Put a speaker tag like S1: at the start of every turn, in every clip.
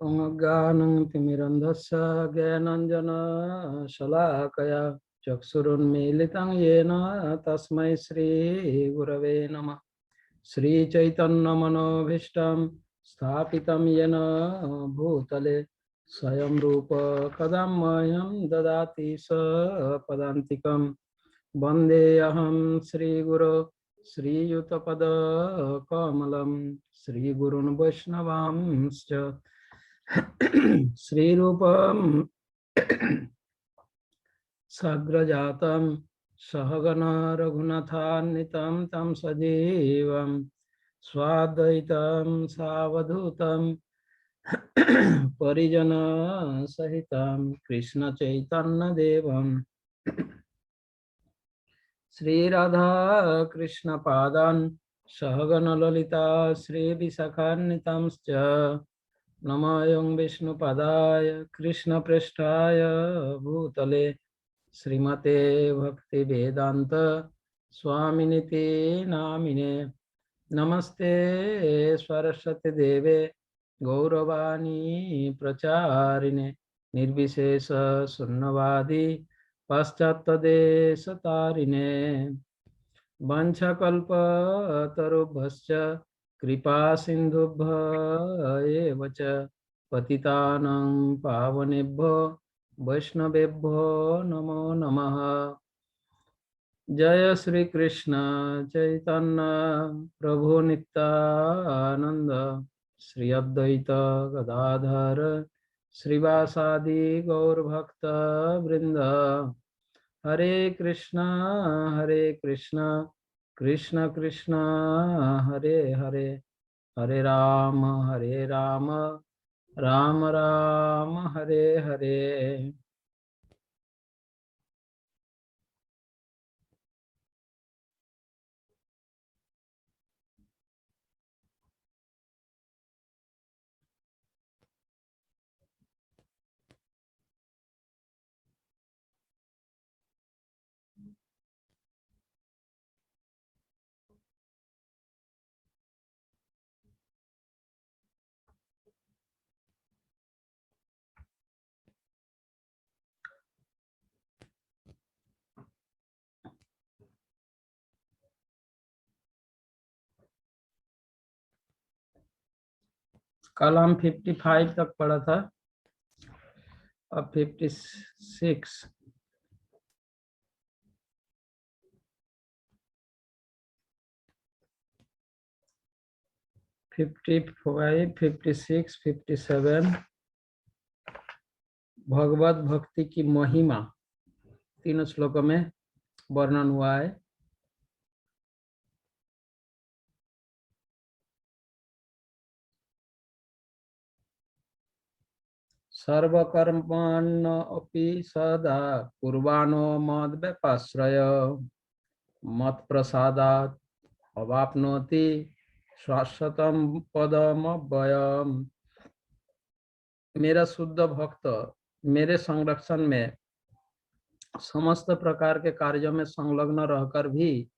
S1: ज्ञानं तिमिरन्धस्य ज्ञानाञ्जनशलाकया चक्षुरुन्मीलितं येन तस्मै श्रीगुरवे नमः। श्रीचैतन्यमनोभीष्टं स्थापितं येन भूतले स्वयं रूप कदा मह्यं ददाति स पदान्तिकं वन्देऽहं श्रीगुरो श्रीयुतपदकमलं श्रीगुरुन् वैष्णवांश्च श्रीरूपं सग्रजातं सहगण रघुनाथान्वितं तं सजीवं स्वाद्वैतं सावधूतं परिजन सहितं कृष्ण चैतन्य देवं श्री राधा कृष्ण पादान् सहगण ललिता श्री विशाखान्वितांश्च नमोऽयं विष्णुपदाय कृष्णप्रेष्ठाय भूतले श्रीमते भक्ति वेदांत स्वामिनिति नामिने नमस्ते सरस्वती देवे गौरवाणी प्रचारिणे निर्विशेष शून्यवादी पाश्चात्यदेशतारिणे वंशकल्पतरुभ्यश्च कृपा सिन्धुभ्य एव च पतितानां पावनेभ्यो वैष्णवेभ्यो नमो नमः। जय श्री कृष्ण चैतन्य प्रभु नित्यानंद श्री अद्वैत गदाधर श्रीवासादि गौर भक्त वृंद। हरे कृष्ण कृष्ण कृष्ण हरे हरे, हरे राम राम राम हरे हरे। कल हम 55 तक पढ़ा था, अब 56। 55, 56, 57 भगवत भक्ति की महिमा तीनों श्लोकों में वर्णन हुआ है। सर्वकर्मान् अपि सदा कुर्वाणो मद्व्यपाश्रय मत्प्रसादात् अवाप्नोति शाश्वतं पदमव्ययम्। मेरा शुद्ध भक्त मेरे संरक्षण में समस्त प्रकार के कार्यों में संलग्न रहकर भी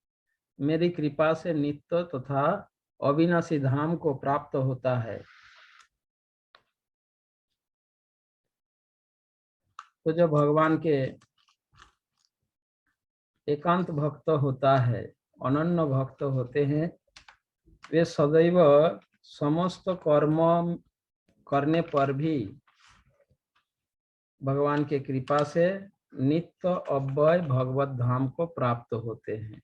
S1: मेरी कृपा से नित्य तथा अविनाशी धाम को प्राप्त होता है। तो जो भगवान के एकांत भक्त होता है, अनन्य भक्त होते हैं, वे सदैव समस्त कर्म करने पर भी भगवान के कृपा से नित्य अव्यय भगवत धाम को प्राप्त होते हैं।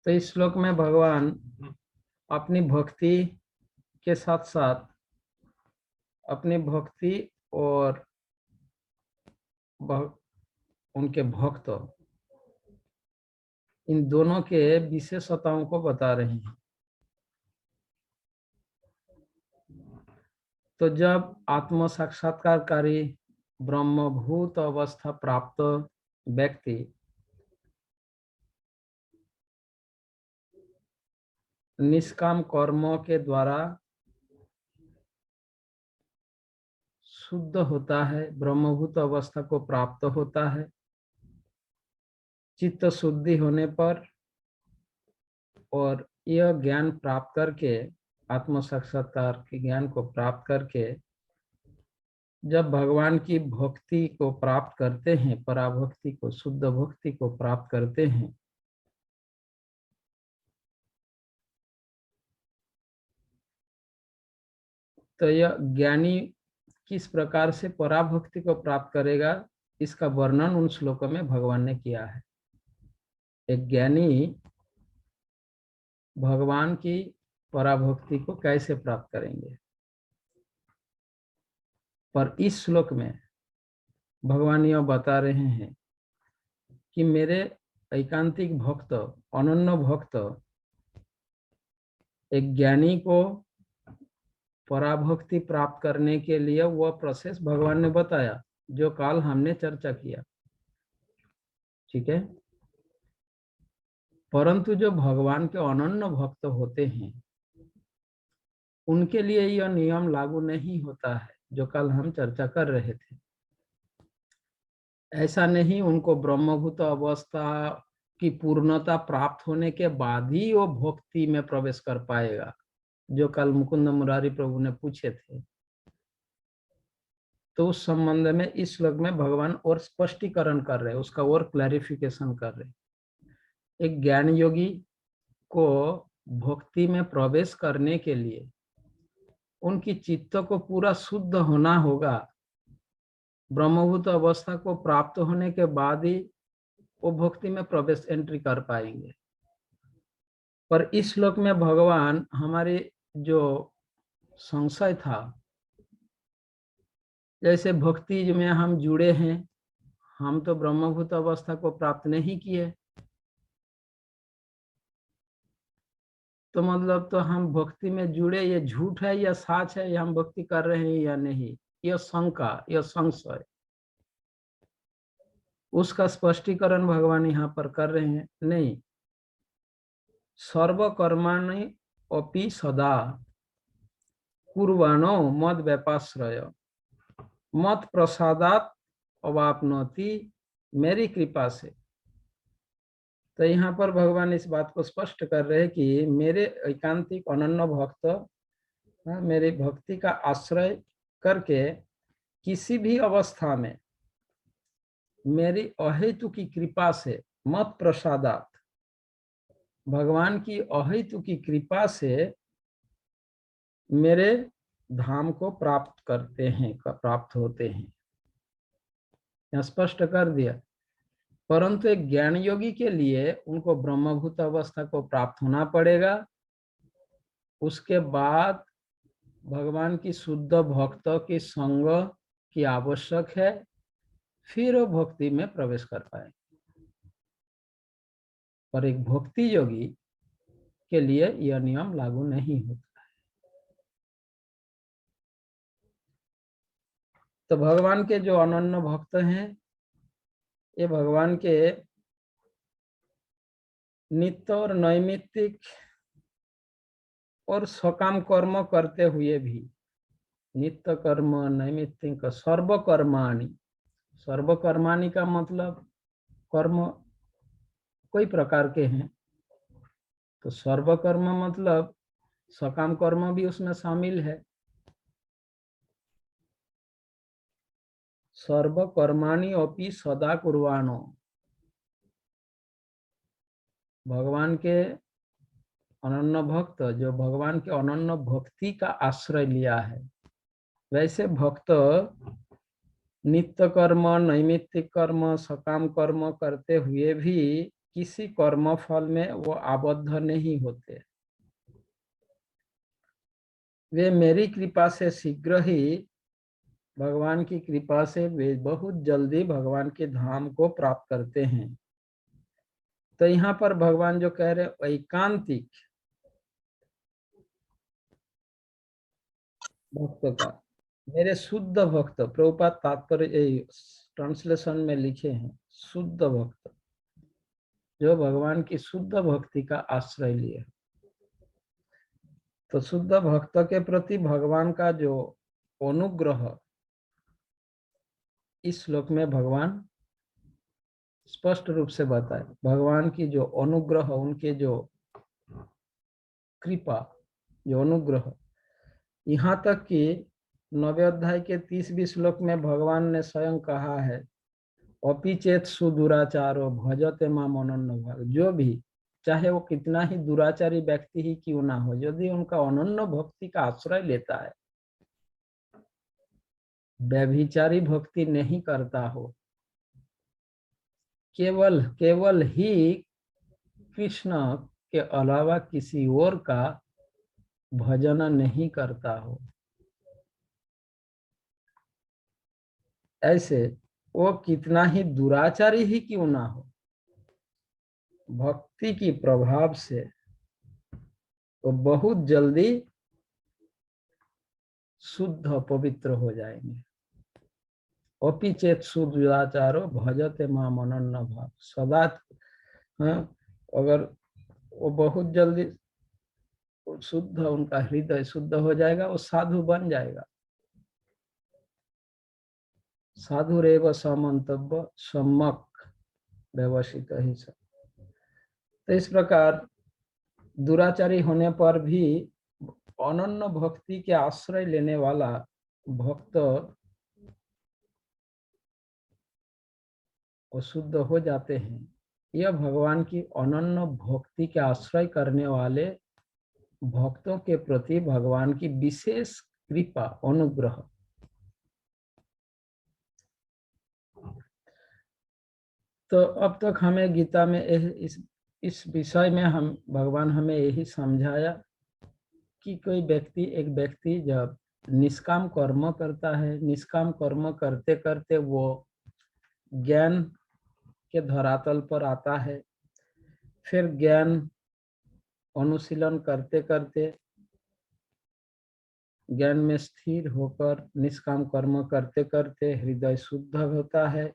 S1: तो इस श्लोक में भगवान अपनी भक्ति के साथ साथ अपनी भक्ति और उनके भक्त, इन दोनों के विशेषताओं को बता रहे हैं। तो जब आत्म साक्षात्कारकारी ब्रह्मभूत अवस्था प्राप्त व्यक्ति निष्काम कर्मों के द्वारा शुद्ध होता है, ब्रह्मभूत अवस्था को प्राप्त होता है। चित्त शुद्धि होने पर और यह ज्ञान प्राप्त करके, आत्म साक्षात्कार के ज्ञान को प्राप्त करके जब भगवान की भक्ति को प्राप्त करते हैं, पराभक्ति को, शुद्ध भक्ति को प्राप्त करते हैं, तो यह ज्ञानी किस प्रकार से पराभक्ति को प्राप्त करेगा, इसका वर्णन उन श्लोकों में भगवान ने किया है। एक ज्ञानी भगवान की पराभक्ति को कैसे प्राप्त करेंगे, पर इस श्लोक में भगवान यह बता रहे हैं कि मेरे एकांतिक भक्त, अनन्य भक्त, एक ज्ञानी को पराभक्ति प्राप्त करने के लिए वह प्रोसेस भगवान ने बताया, जो कल हमने चर्चा किया। ठीक है। परंतु जो भगवान के अनन्य भक्त होते हैं, उनके लिए यह नियम लागू नहीं होता है, जो कल हम चर्चा कर रहे थे। ऐसा नहीं उनको ब्रह्मभूत अवस्था की पूर्णता प्राप्त होने के बाद ही वो भक्ति में प्रवेश कर पाएगा, जो कल मुकुंद मुरारी प्रभु ने पूछे थे। तो उस संबंध में इस श्लोक में भगवान और स्पष्टीकरण कर रहे हैं, उसका और क्लैरिफिकेशन कर रहे हैं। एक ज्ञान योगी को भक्ति में प्रवेश करने के लिए उनकी चित्त को पूरा शुद्ध होना होगा। ब्रह्मभूत अवस्था को प्राप्त होने के बाद ही वो भक्ति में प्रवेश एंट्री कर पाएंगे। पर इस श्लोक में भगवान हमारे जो संशय था, जैसे भक्ति में हम जुड़े हैं, हम तो ब्रह्मभूत अवस्था को प्राप्त नहीं किए, तो मतलब तो हम भक्ति में जुड़े, ये झूठ है या सच है, या हम भक्ति कर रहे हैं या नहीं, यह शंका, यह संशय, उसका स्पष्टीकरण भगवान यहाँ पर कर रहे हैं। नहीं, सर्वकर्माणि अपि सदा कुर्वाणो मद व्यपाश्रय मत प्रसादात अवाप्नोति, मेरी कृपा से। तो यहाँ पर भगवान इस बात को स्पष्ट कर रहे हैं कि मेरे एकांतिक अनन्य भक्त मेरी भक्ति का आश्रय करके किसी भी अवस्था में मेरी अहेतु की कृपा से, मत प्रसादात, भगवान की अहेतु की कृपा से मेरे धाम को प्राप्त करते हैं, प्राप्त होते हैं, यह स्पष्ट कर दिया। परंतु एक ज्ञान योगी के लिए उनको ब्रह्मभूत अवस्था को प्राप्त होना पड़ेगा, उसके बाद भगवान की शुद्ध भक्तों की संग की आवश्यक है, फिर वो भक्ति में प्रवेश कर पाएंगे। पर एक भक्ति योगी के लिए यह नियम लागू नहीं होता है। तो भगवान के जो अनन्य भक्त हैं, ये भगवान के नित्य और नैमित्तिक और सकाम कर्म करते हुए भी, नित्य कर्म, नैमित्तिक, सर्वकर्माणि, सर्वकर्माणि का मतलब कर्म कई प्रकार के हैं, तो सर्वकर्म मतलब सकाम कर्म भी उसमें शामिल है। सर्वकर्माणि अपि सदा कुर्वाणो, भगवान के अनन्य भक्त जो भगवान के अनन्य भक्ति का आश्रय लिया है, वैसे भक्त नित्य कर्म, नैमित्तिक कर्म, सकाम कर्म करते हुए भी किसी कर्म फल में वो आबद्ध नहीं होते। वे मेरी कृपा से शीघ्र ही, भगवान की कृपा से वे बहुत जल्दी भगवान के धाम को प्राप्त करते हैं। तो यहाँ पर भगवान जो कह रहे एकांतिक भक्त का, मेरे शुद्ध भक्त, प्रभुपाद तात्पर्य ट्रांसलेशन में लिखे हैं शुद्ध भक्त, जो भगवान की शुद्ध भक्ति का आश्रय लिए। तो शुद्ध भक्त के प्रति भगवान का जो अनुग्रह, इस श्लोक में भगवान स्पष्ट रूप से बताए। भगवान की जो अनुग्रह, उनके जो कृपा, जो अनुग्रह, यहाँ तक कि 9वें अध्याय के 30वें श्लोक में भगवान ने स्वयं कहा है, अपि चेत सुदुराचारो भजते माम अनन्य भाव। जो भी, चाहे वो कितना ही दुराचारी व्यक्ति ही क्यों ना हो, यदि उनका अनन्य भक्ति का आश्रय लेता है, व्यभिचारी भक्ति नहीं करता हो, केवल केवल ही कृष्ण के अलावा किसी और का भजन नहीं करता हो, ऐसे वो कितना ही दुराचारी ही क्यों ना हो, भक्ति की प्रभाव से वो बहुत जल्दी शुद्ध पवित्र हो जाएंगे। अपि चेत सुदुराचारो भजते माम अनन्य भाव। सदा, हाँ, अगर वो बहुत जल्दी शुद्ध, उनका हृदय शुद्ध हो जाएगा, वो साधु बन जाएगा। साधुरेव समंतव्य सम्यक व्यवसित ही सब। तो इस प्रकार दुराचारी होने पर भी अनन्य भक्ति के आश्रय लेने वाला भक्त वो शुद्ध हो जाते हैं। यह भगवान की अनन्य भक्ति के आश्रय करने वाले भक्तों के प्रति भगवान की विशेष कृपा, अनुग्रह। तो अब तक हमें गीता में इस विषय में हम भगवान हमें यही समझाया कि कोई व्यक्ति, एक व्यक्ति जब निष्काम कर्म करता है, निष्काम कर्म करते करते वो ज्ञान के धरातल पर आता है, फिर ज्ञान अनुशीलन करते करते ज्ञान में स्थिर होकर निष्काम कर्म करते करते हृदय शुद्ध होता है,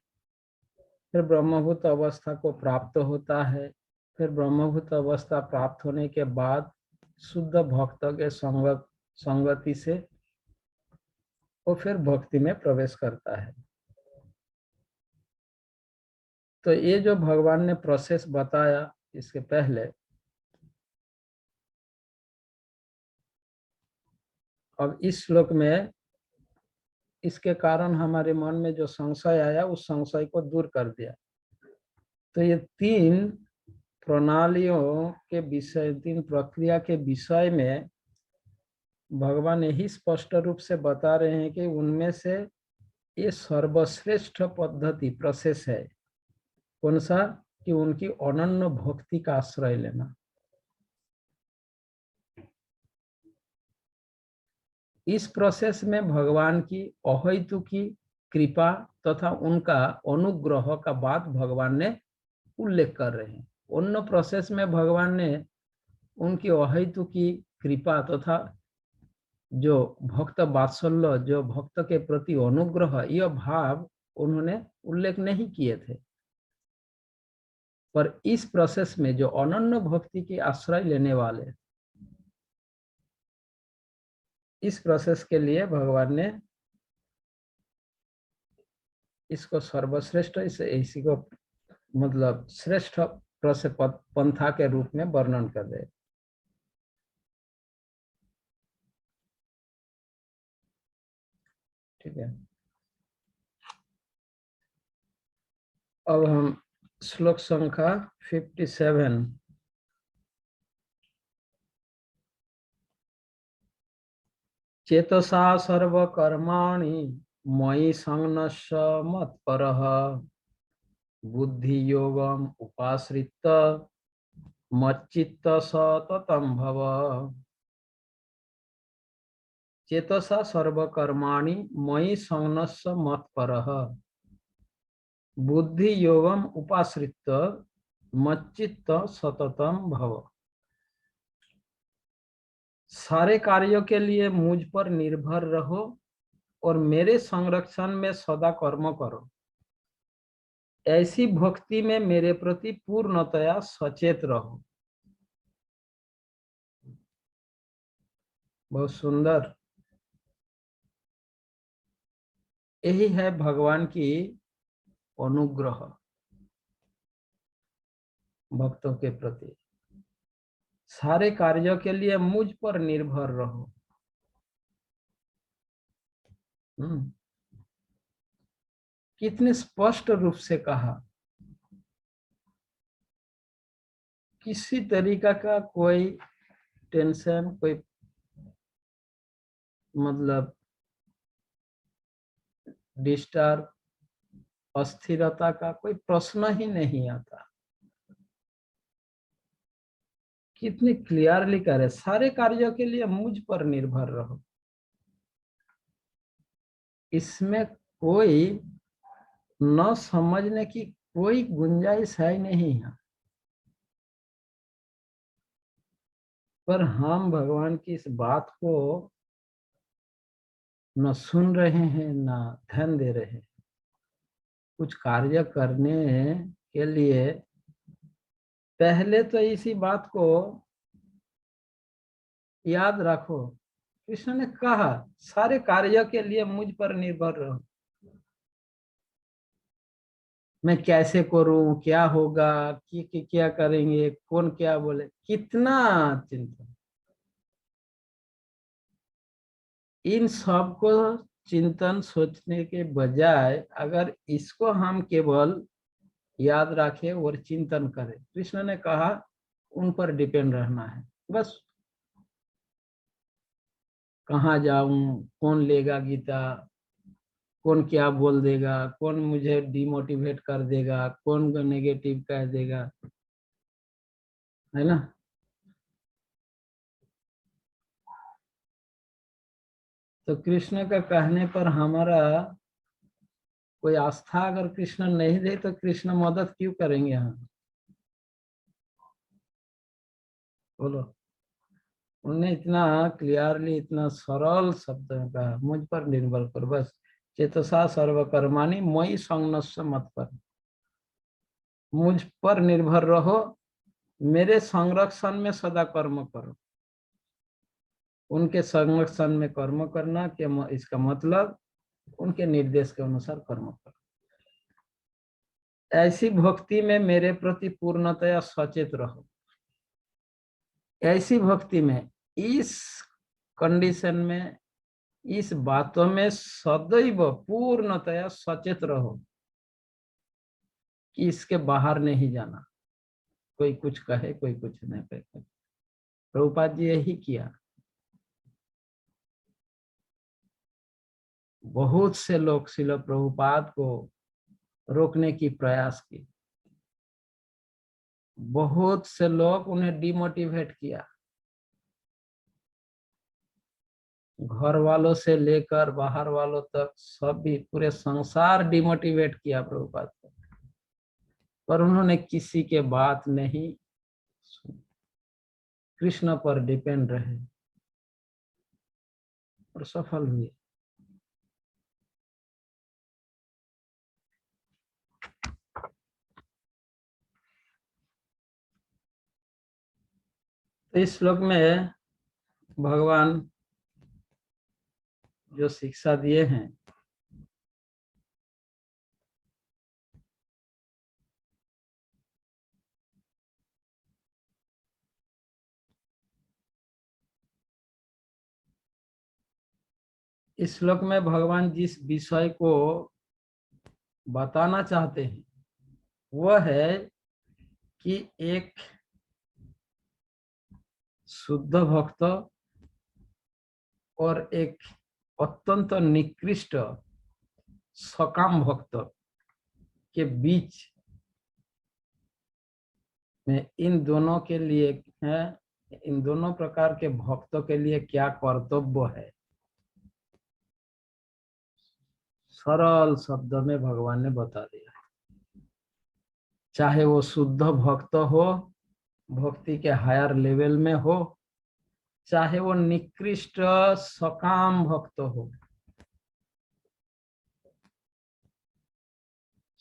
S1: फिर ब्रह्मभूत अवस्था को प्राप्त होता है। फिर ब्रह्मभूत अवस्था प्राप्त होने के बाद शुद्ध भक्त के संगति से वो फिर भक्ति में प्रवेश करता है। तो ये जो भगवान ने प्रोसेस बताया, इसके पहले अब इस श्लोक में इसके कारण हमारे मन में जो संशय आया, उस संशय को दूर कर दिया। तो ये 3 प्रणालियों के विषय, 3 प्रक्रिया के विषय में भगवान यही स्पष्ट रूप से बता रहे हैं कि उनमें से ये सर्वश्रेष्ठ पद्धति, प्रोसेस है। कौन सा? कि उनकी अनन्य भक्ति का आश्रय लेना। इस प्रोसेस में भगवान की अहेतुकी कृपा तथा उनका अनुग्रह का बात भगवान ने उल्लेख कर रहे हैं। अन्य प्रोसेस में भगवान ने उनकी अहेतुकी कृपा तथा जो भक्त वात्सल्य, जो भक्त के प्रति अनुग्रह, यह भाव उन्होंने उल्लेख नहीं किए थे। पर इस प्रोसेस में जो अनन्य भक्ति के आश्रय लेने वाले, इस प्रोसेस के लिए भगवान ने इसको सर्वश्रेष्ठ, इसी को मतलब श्रेष्ठ प्रोसेस पंथा के रूप में वर्णन कर दे। ठीक है, अब हम श्लोक संख्या 57। चेतसा सर्वकर्माणि मयि संन्नस्य मत्परः बुद्धि योगम उपाश्रित मच्चित्त सततं भव। चेतसा सर्वकर्माणि मयि संन्नस्य मत्परः बुद्धि योगम उपाश्रित मच्चित्त सततं भव। सारे कार्यों के लिए मुझ पर निर्भर रहो और मेरे संरक्षण में सदा कर्म करो। ऐसी भक्ति में मेरे प्रति पूर्णतया सचेत रहो। बहुत सुंदर। यही है भगवान की अनुग्रह भक्तों के प्रति। सारे कार्यों के लिए मुझ पर निर्भर रहो। कितने स्पष्ट रूप से कहा। किसी तरीका का कोई टेंशन, कोई मतलब डिस्टर्ब, अस्थिरता का कोई प्रश्न ही नहीं आता। कितनी क्लियरली कह रहे, सारे कार्यों के लिए मुझ पर निर्भर रहो। इसमें कोई न समझने की कोई गुंजाइश है नहीं है। पर हम भगवान की इस बात को न सुन रहे हैं, न ध्यान दे रहे हैं। कुछ कार्य करने के लिए पहले तो इसी बात को याद रखो। कृष्ण ने कहा सारे कार्यों के लिए मुझ पर निर्भर रहो। मैं कैसे करूं, क्या होगा, क्या करेंगे, कौन क्या बोले, कितना चिंता। इन सब को चिंतन सोचने के बजाय अगर इसको हम केवल याद रखें और चिंतन करें, कृष्ण ने कहा उन पर डिपेंड रहना है बस। कहाँ जाऊं, कौन लेगा गीता, कौन क्या बोल देगा, कौन मुझे डिमोटिवेट कर देगा, कौन नेगेटिव कह देगा, है ना। तो कृष्ण का कहने पर हमारा कोई आस्था अगर कृष्ण नहीं दे तो कृष्ण मदद क्यों करेंगे हम, बोलो। उन्होंने इतना क्लियरली, इतना सरल शब्द में कहा मुझ पर निर्भर कर बस। चेतसा सर्वकर्माणि मयि संन्यस्य मत्पर। मुझ पर निर्भर रहो, मेरे संरक्षण में सदा कर्म करो। उनके संरक्षण में कर्म करना के इसका मतलब उनके निर्देश के अनुसार कर्म करो। ऐसी भक्ति में मेरे प्रति पूर्णतया सचेत रहो। ऐसी भक्ति में, इस कंडीशन में, इस बातों में सदैव पूर्णतया सचेत रहो कि इसके बाहर नहीं जाना। कोई कुछ कहे, कोई कुछ नहीं कहे। प्रभुपाद जी यही किया। बहुत से लोग श्रील प्रभुपाद को रोकने की प्रयास की, बहुत से लोग उन्हें डिमोटिवेट किया। घर वालों से लेकर बाहर वालों तक सभी, पूरे संसार डिमोटिवेट किया प्रभुपाद को, पर उन्होंने किसी के बात नहीं सुनी। कृष्ण पर डिपेंड रहे और सफल हुए। तो इस श्लोक में भगवान जो शिक्षा दिए हैं, इस श्लोक में भगवान जिस विषय को बताना चाहते हैं वह है कि एक शुद्ध भक्त और एक अत्यंत निकृष्ट सकाम भक्त के बीच में, इन दोनों के लिए है, इन दोनों प्रकार के भक्तों के लिए क्या कर्तव्य है, सरल शब्द में भगवान ने बता दिया। चाहे वो शुद्ध भक्त हो, भक्ति के हायर लेवल में हो, चाहे वो निकृष्ट सकाम भक्त हो,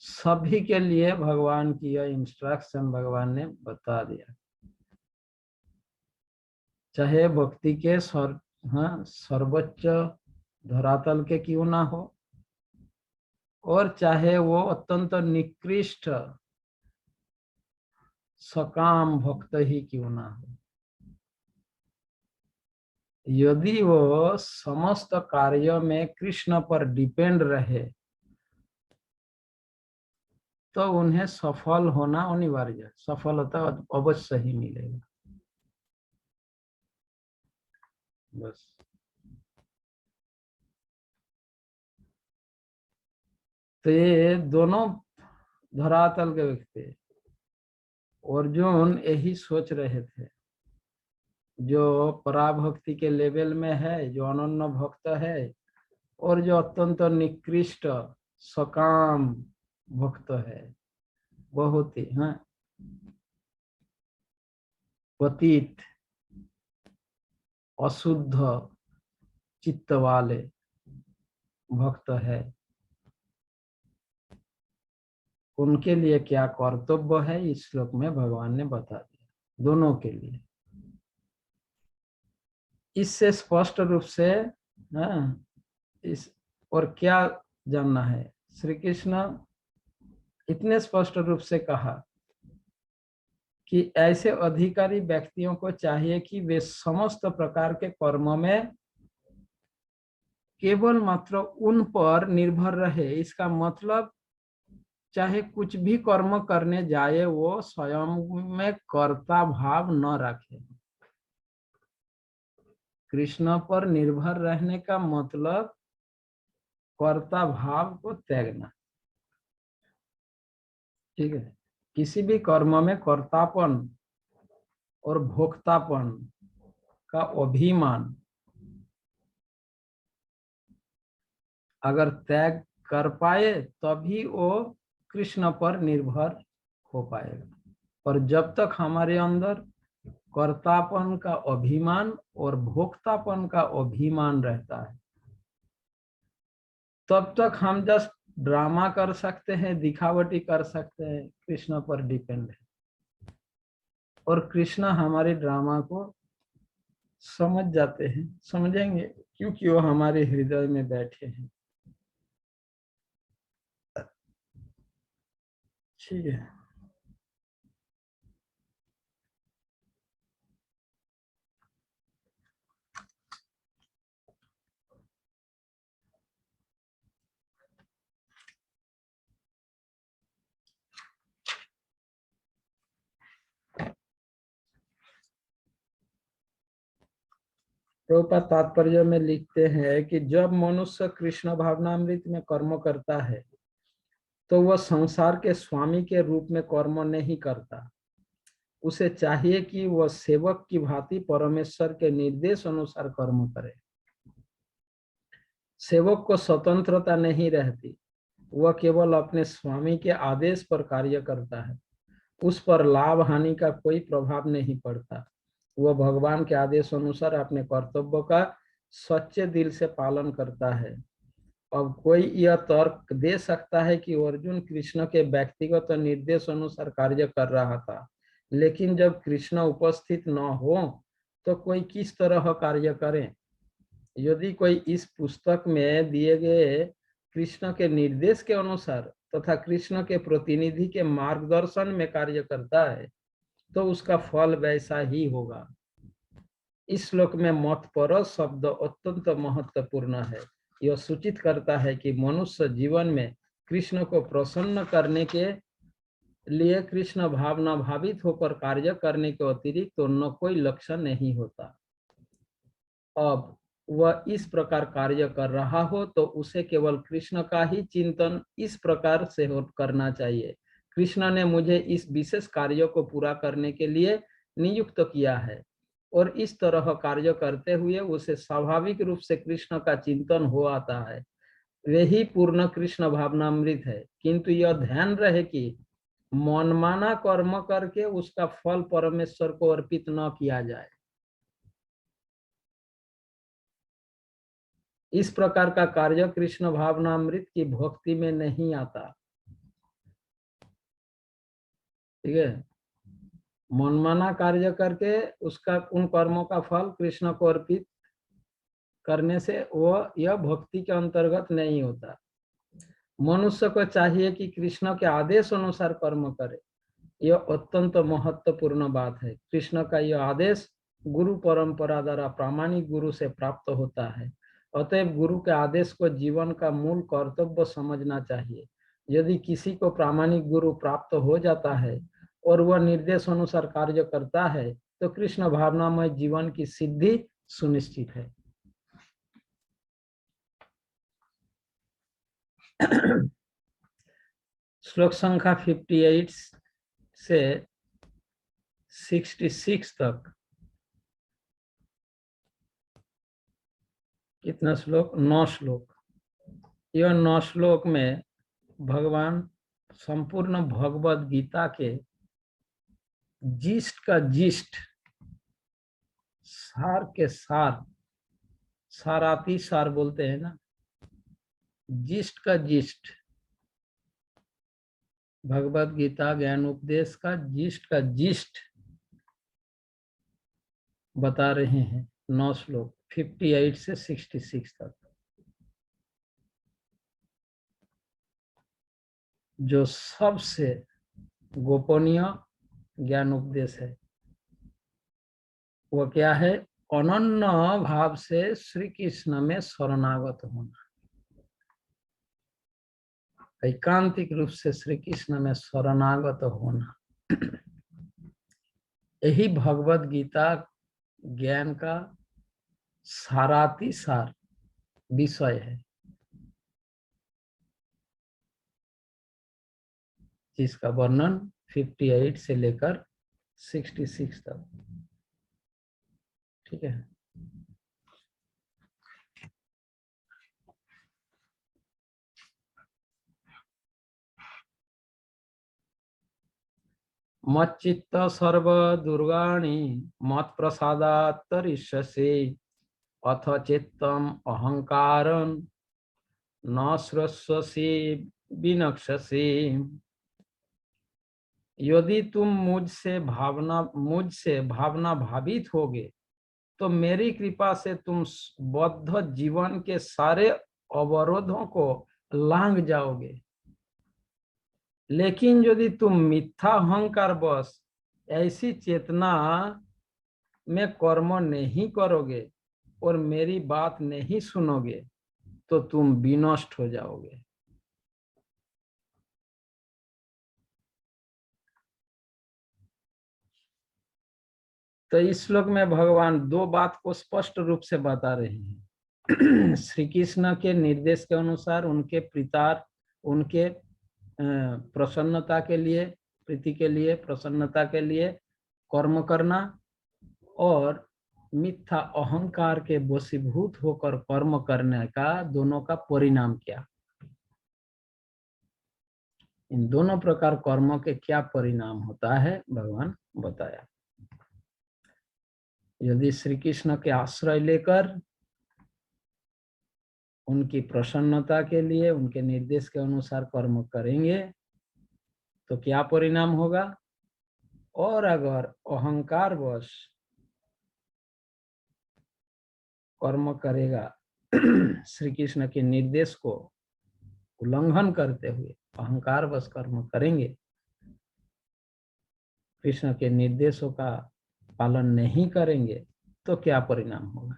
S1: सभी के लिए भगवान की यह इंस्ट्रक्शन भगवान ने बता दिया। चाहे भक्ति के सर्वोच्च धरातल के क्यों ना हो, और चाहे वो अत्यंत निकृष्ट सकाम भक्त ही क्यों ना हो, यदि वो समस्त कार्य में कृष्ण पर डिपेंड रहे तो उन्हें सफल होना अनिवार्य है, सफलता अवश्य ही मिलेगा। बस तो ये दोनों धरातल के व्यक्ति, अर्जुन यही सोच रहे थे, जो पराभक्ति के लेवल में है, जो अनन्य भक्त है, और जो अत्यंत निकृष्ट सकाम भक्त है, बहुत ही हाँ पतित अशुद्ध चित्त वाले भक्त है, उनके लिए क्या कर्तव्य है इस श्लोक में भगवान ने बता दिया, दोनों के लिए। इससे स्पष्ट रूप से हाँ, इस और क्या जानना है, श्री कृष्ण इतने स्पष्ट रूप से कहा कि ऐसे अधिकारी व्यक्तियों को चाहिए कि वे समस्त प्रकार के कर्मों में केवल मात्र उन पर निर्भर रहे। इसका मतलब चाहे कुछ भी कर्म करने जाए वो स्वयं में कर्ता भाव न रखे। कृष्ण पर निर्भर रहने का मतलब कर्ता भाव को त्यागना, ठीक है। किसी भी कर्म में कर्तापन और भोक्तापन का अभिमान अगर त्याग कर पाए तभी वो कृष्ण पर निर्भर हो पाएगा। और जब तक हमारे अंदर कर्तापन का अभिमान और भोक्तापन का अभिमान रहता है तब तक हम जस्ट ड्रामा कर सकते हैं, दिखावटी कर सकते हैं, कृष्ण पर डिपेंड है। और कृष्ण हमारे ड्रामा को समझ जाते हैं, समझेंगे, क्योंकि वो हमारे हृदय में बैठे हैं। ठीक है। प्रभुपाद तात्पर्य में लिखते हैं कि जब मनुष्य कृष्ण भावनामृत में कर्म करता है तो वह संसार के स्वामी के रूप में कर्म नहीं करता। उसे चाहिए कि वह सेवक की भांति परमेश्वर के निर्देश अनुसार कर्म करे। सेवक को स्वतंत्रता नहीं रहती, वह केवल अपने स्वामी के आदेश पर कार्य करता है। उस पर लाभ हानि का कोई प्रभाव नहीं पड़ता। वह भगवान के आदेश अनुसार अपने कर्तव्य का सच्चे दिल से पालन करता है। अब कोई यह तर्क दे सकता है कि अर्जुन कृष्ण के व्यक्तिगत निर्देश अनुसार कार्य कर रहा था, लेकिन जब कृष्ण उपस्थित न हो तो कोई किस तरह कार्य करे। यदि कोई इस पुस्तक में दिए गए कृष्ण के निर्देश के अनुसार तथा कृष्ण के प्रतिनिधि के मार्गदर्शन में कार्य करता है तो उसका फल वैसा ही होगा। इस श्लोक में मत पर शब्द अत्यंत महत्वपूर्ण है। यह सूचित करता है कि मनुष्य जीवन में कृष्ण को प्रसन्न करने के लिए कृष्ण भावना भावित होकर कार्य करने के अतिरिक्त तो न कोई लक्ष्य नहीं होता। अब वह इस प्रकार कार्य कर रहा हो तो उसे केवल कृष्ण का ही चिंतन इस प्रकार से करना चाहिए। कृष्ण ने मुझे इस विशेष कार्य को पूरा करने के लिए नियुक्त किया है, और इस तरह कार्य करते हुए उसे स्वाभाविक रूप से कृष्ण का चिंतन हो आता है। वे ही पूर्ण कृष्ण भावनामृत है। किंतु यह ध्यान रहे कि मनमाना कर्म करके उसका फल परमेश्वर को अर्पित न किया जाए। इस प्रकार का कार्य कृष्ण भावनामृत की भक्ति में नहीं आता। ठीक है। मनमाना कार्य करके उसका उन कर्मों का फल कृष्ण को अर्पित करने से वो यह भक्ति के अंतर्गत नहीं होता। मनुष्य को चाहिए कि कृष्ण के आदेश अनुसार कर्म करे। यह अत्यंत महत्वपूर्ण बात है। कृष्ण का यह आदेश गुरु परंपरा द्वारा प्रामाणिक गुरु से प्राप्त होता है। अतएव गुरु के आदेश को जीवन का मूल कर्तव्य समझना चाहिए। यदि किसी को प्रामाणिक गुरु प्राप्त हो जाता है और वह निर्देश अनुसार कार्य करता है तो कृष्ण भावनामय जीवन की सिद्धि सुनिश्चित है। श्लोक संख्या 58 से 66 तक कितना श्लोक? 9 श्लोक। यह 9 श्लोक में भगवान संपूर्ण भगवद गीता के जिष्ट का जिष्ट, सार के सार, साराती सार बोलते हैं ना, जिष्ट का जिष्ट, भगवद गीता ज्ञान उपदेश का जिष्ट बता रहे हैं। 9 श्लोक 58 से 66 तक, जो सबसे गोपनीय ज्ञान उपदेश है। वो क्या है? अनन्य भाव से श्री कृष्ण में शरणागत होना, एकांतिक रूप से श्री कृष्ण में शरणागत होना। यही भगवद गीता ज्ञान का साराती सार विषय है, जिसका वर्णन 58 से लेकर 66 तक। ठीक है। मच्चित्त सर्व दुर्गाणि मत प्रसादात् तरिष्यसि अथ चित्तम अहंकारं न श्रस्वसि विनक्ष्यसि। यदि तुम मुझसे भावना भावित होगे तो मेरी कृपा से तुम बद्ध जीवन के सारे अवरोधों को लांघ जाओगे। लेकिन यदि तुम मिथ्या अहंकार बस ऐसी चेतना में कर्म नहीं करोगे और मेरी बात नहीं सुनोगे तो तुम विनष्ट हो जाओगे। तो इस श्लोक में भगवान 2 बात को स्पष्ट रूप से बता रहे हैं। श्री कृष्ण के निर्देश के अनुसार उनके प्रीतार, उनके प्रसन्नता के लिए, प्रीति के लिए, प्रसन्नता के लिए कर्म करना, और मिथ्या अहंकार के वशीभूत होकर कर्म करने का, दोनों का परिणाम क्या। इन दोनों प्रकार कर्मों के क्या परिणाम होता है भगवान बताया। यदि श्री कृष्ण के आश्रय लेकर उनकी प्रसन्नता के लिए उनके निर्देश के अनुसार कर्म करेंगे तो क्या परिणाम होगा, और अगर अहंकार वश कर्म करेगा, श्री कृष्ण के निर्देश को उल्लंघन करते हुए अहंकार वश कर्म करेंगे, कृष्ण के निर्देशों का पालन नहीं करेंगे तो क्या परिणाम होगा।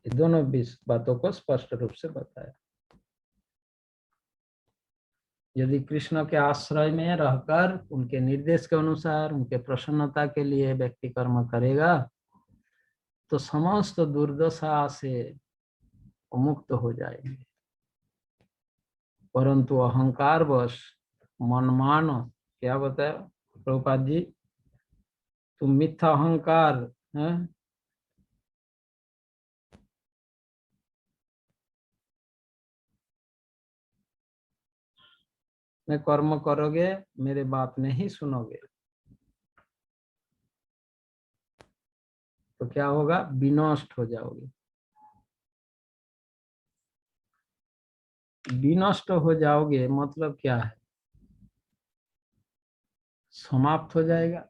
S1: ये दोनों बातों को स्पष्ट रूप से बताया। यदि कृष्ण के आश्रय में रहकर उनके निर्देश के अनुसार उनके प्रसन्नता के लिए व्यक्ति कर्म करेगा तो समस्त दुर्दशा से मुक्त हो जाएंगे। परंतु अहंकार वश मनमान, क्या बताया प्रभुपाद जी, तुम मिथ्या अहंकार है, में कर्म करोगे, मेरे बात नहीं सुनोगे तो क्या होगा, विनष्ट हो जाओगे। विनष्ट हो जाओगे मतलब क्या है, समाप्त हो जाएगा।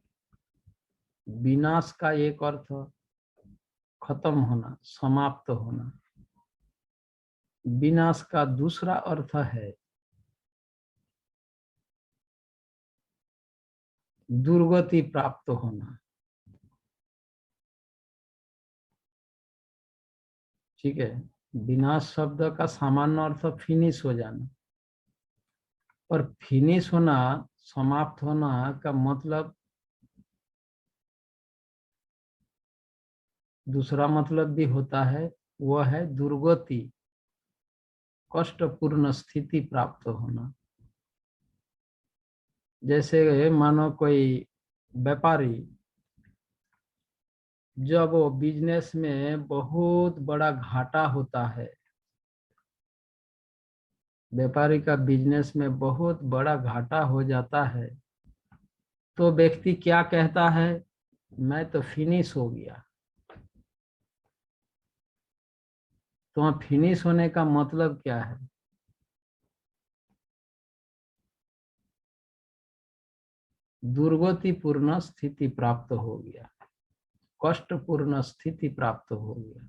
S1: विनाश का एक अर्थ खत्म होना, समाप्त होना। विनाश का दूसरा अर्थ है दुर्गति प्राप्त होना। ठीक है, विनाश शब्द का सामान्य अर्थ फिनिश हो जाना, और फिनिश होना, समाप्त होना का मतलब दूसरा मतलब भी होता है, वह है दुर्गति, कष्टपूर्ण स्थिति प्राप्त होना। जैसे मानो कोई व्यापारी जब वो बिजनेस में बहुत बड़ा घाटा होता है, व्यापारी का बिजनेस में बहुत बड़ा घाटा हो जाता है, तो व्यक्ति क्या कहता है, मैं तो फिनिश हो गया। तो वहाँ फिनिश होने का मतलब क्या है? दुर्गतिपूर्ण स्थिति प्राप्त हो गया, कष्टपूर्ण स्थिति प्राप्त हो गया।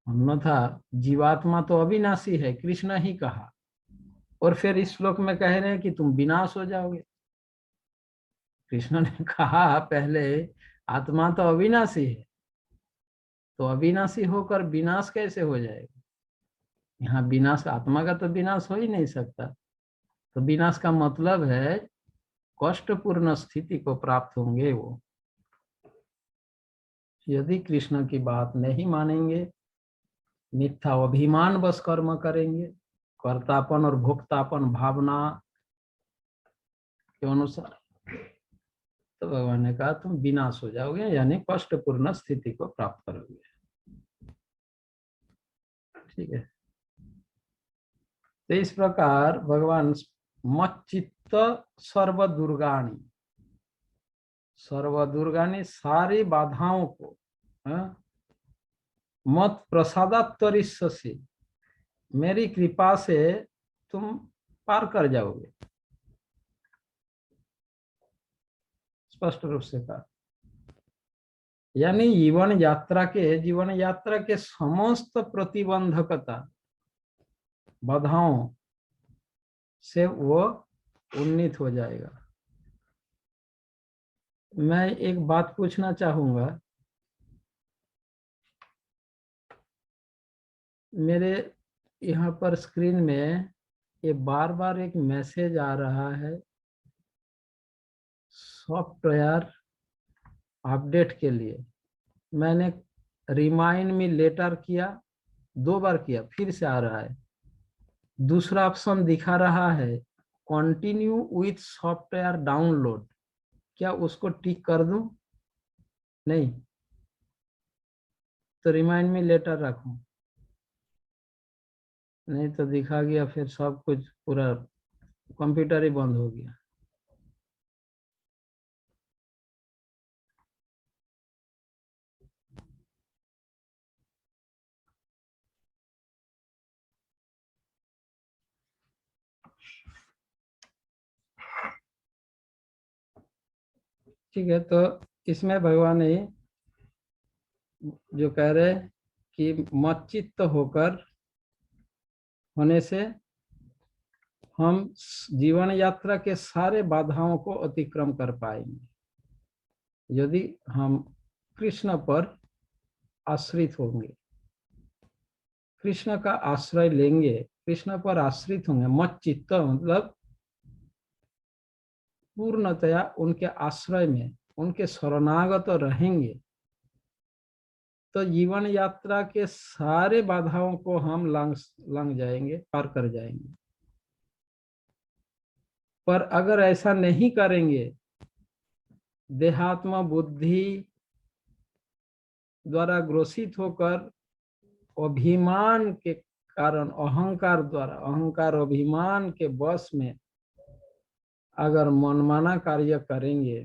S1: अन्यथा जीवात्मा तो अविनाशी है, कृष्ण ही कहा, और फिर इस श्लोक में कह रहे हैं कि तुम विनाश हो जाओगे। कृष्ण ने कहा पहले आत्मा तो अविनाशी है, तो अविनाशी होकर विनाश कैसे हो जाएगा? यहाँ विनाश, आत्मा का तो विनाश हो ही नहीं सकता। तो विनाश का मतलब है कष्टपूर्ण स्थिति को प्राप्त होंगे वो। यदि कृष्ण की बात नहीं मानेंगे, मिथ्या अभिमान बस कर्म करेंगे, कर्तापन और भोक्तापन भावना के अनुसार, तो भगवान ने कहा तुम विनाश हो जाओगे, यानी कष्टपूर्ण स्थिति को प्राप्त करोगे। ठीक है, तो इस प्रकार भगवान मच्चित्त सर्वदुर्गाणी, सर्वदुर्गाणी सारी बाधाओं को, मत प्रसादात्तरिष्य से, मेरी कृपा से तुम पार कर जाओगे। स्पष्ट रूप से कहा, यानी जीवन यात्रा के समस्त प्रतिबंधकता, बाधाओं से वो उन्नीत हो जाएगा। मैं एक बात पूछना चाहूंगा, मेरे यहाँ पर स्क्रीन में ये बार बार एक मैसेज आ रहा है सॉफ्टवेयर अपडेट के लिए। मैंने रिमाइंड मी लेटर किया, 2 बार किया, फिर से आ रहा है। दूसरा ऑप्शन दिखा रहा है कंटिन्यू विथ सॉफ्टवेयर डाउनलोड, क्या उसको टिक कर दूं? नहीं, तो रिमाइंड मी लेटर रखूं? नहीं तो दिखा गया, फिर सब कुछ पूरा कंप्यूटर ही बंद हो गया। ठीक है, तो इसमें भगवान ने जो कह रहे कि मच्चित्त होकर होने से हम जीवन यात्रा के सारे बाधाओं को अतिक्रम कर पाएंगे, यदि हम कृष्ण पर आश्रित होंगे, कृष्ण का आश्रय लेंगे, कृष्ण पर आश्रित होंगे। मच्चित्त मतलब पूर्णतया उनके आश्रय में, उनके शरणागत रहेंगे, तो जीवन यात्रा के सारे बाधाओं को हम लंघ जाएंगे, पार कर जाएंगे। पर अगर ऐसा नहीं करेंगे, देहात्म बुद्धि द्वारा ग्रसित होकर, अभिमान के कारण, अहंकार द्वारा, अहंकार अभिमान के वश में अगर मनमाना कार्य करेंगे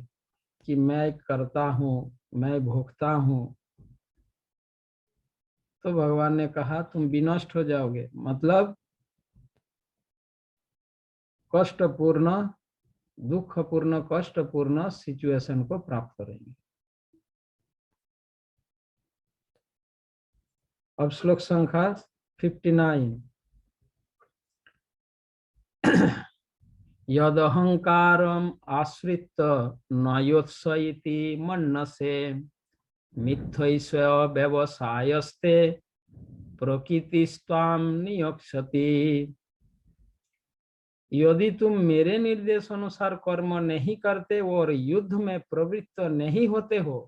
S1: कि मैं करता हूं, मैं भोगता हूं, तो भगवान ने कहा तुम विनष्ट हो जाओगे, मतलब कष्टपूर्ण, दुखपूर्ण, कष्टपूर्ण सिचुएशन को प्राप्त करेंगे। अब श्लोक संख्या 59। यदहंकारम आश्रित नयोत्स इति मन्नसे मिथ्यैष व्यवसायस्ते प्रकृतिस्त्वाम नियक्षति। यदि तुम मेरे निर्देश अनुसार कर्म नहीं करते और युद्ध में प्रवृत्त नहीं होते हो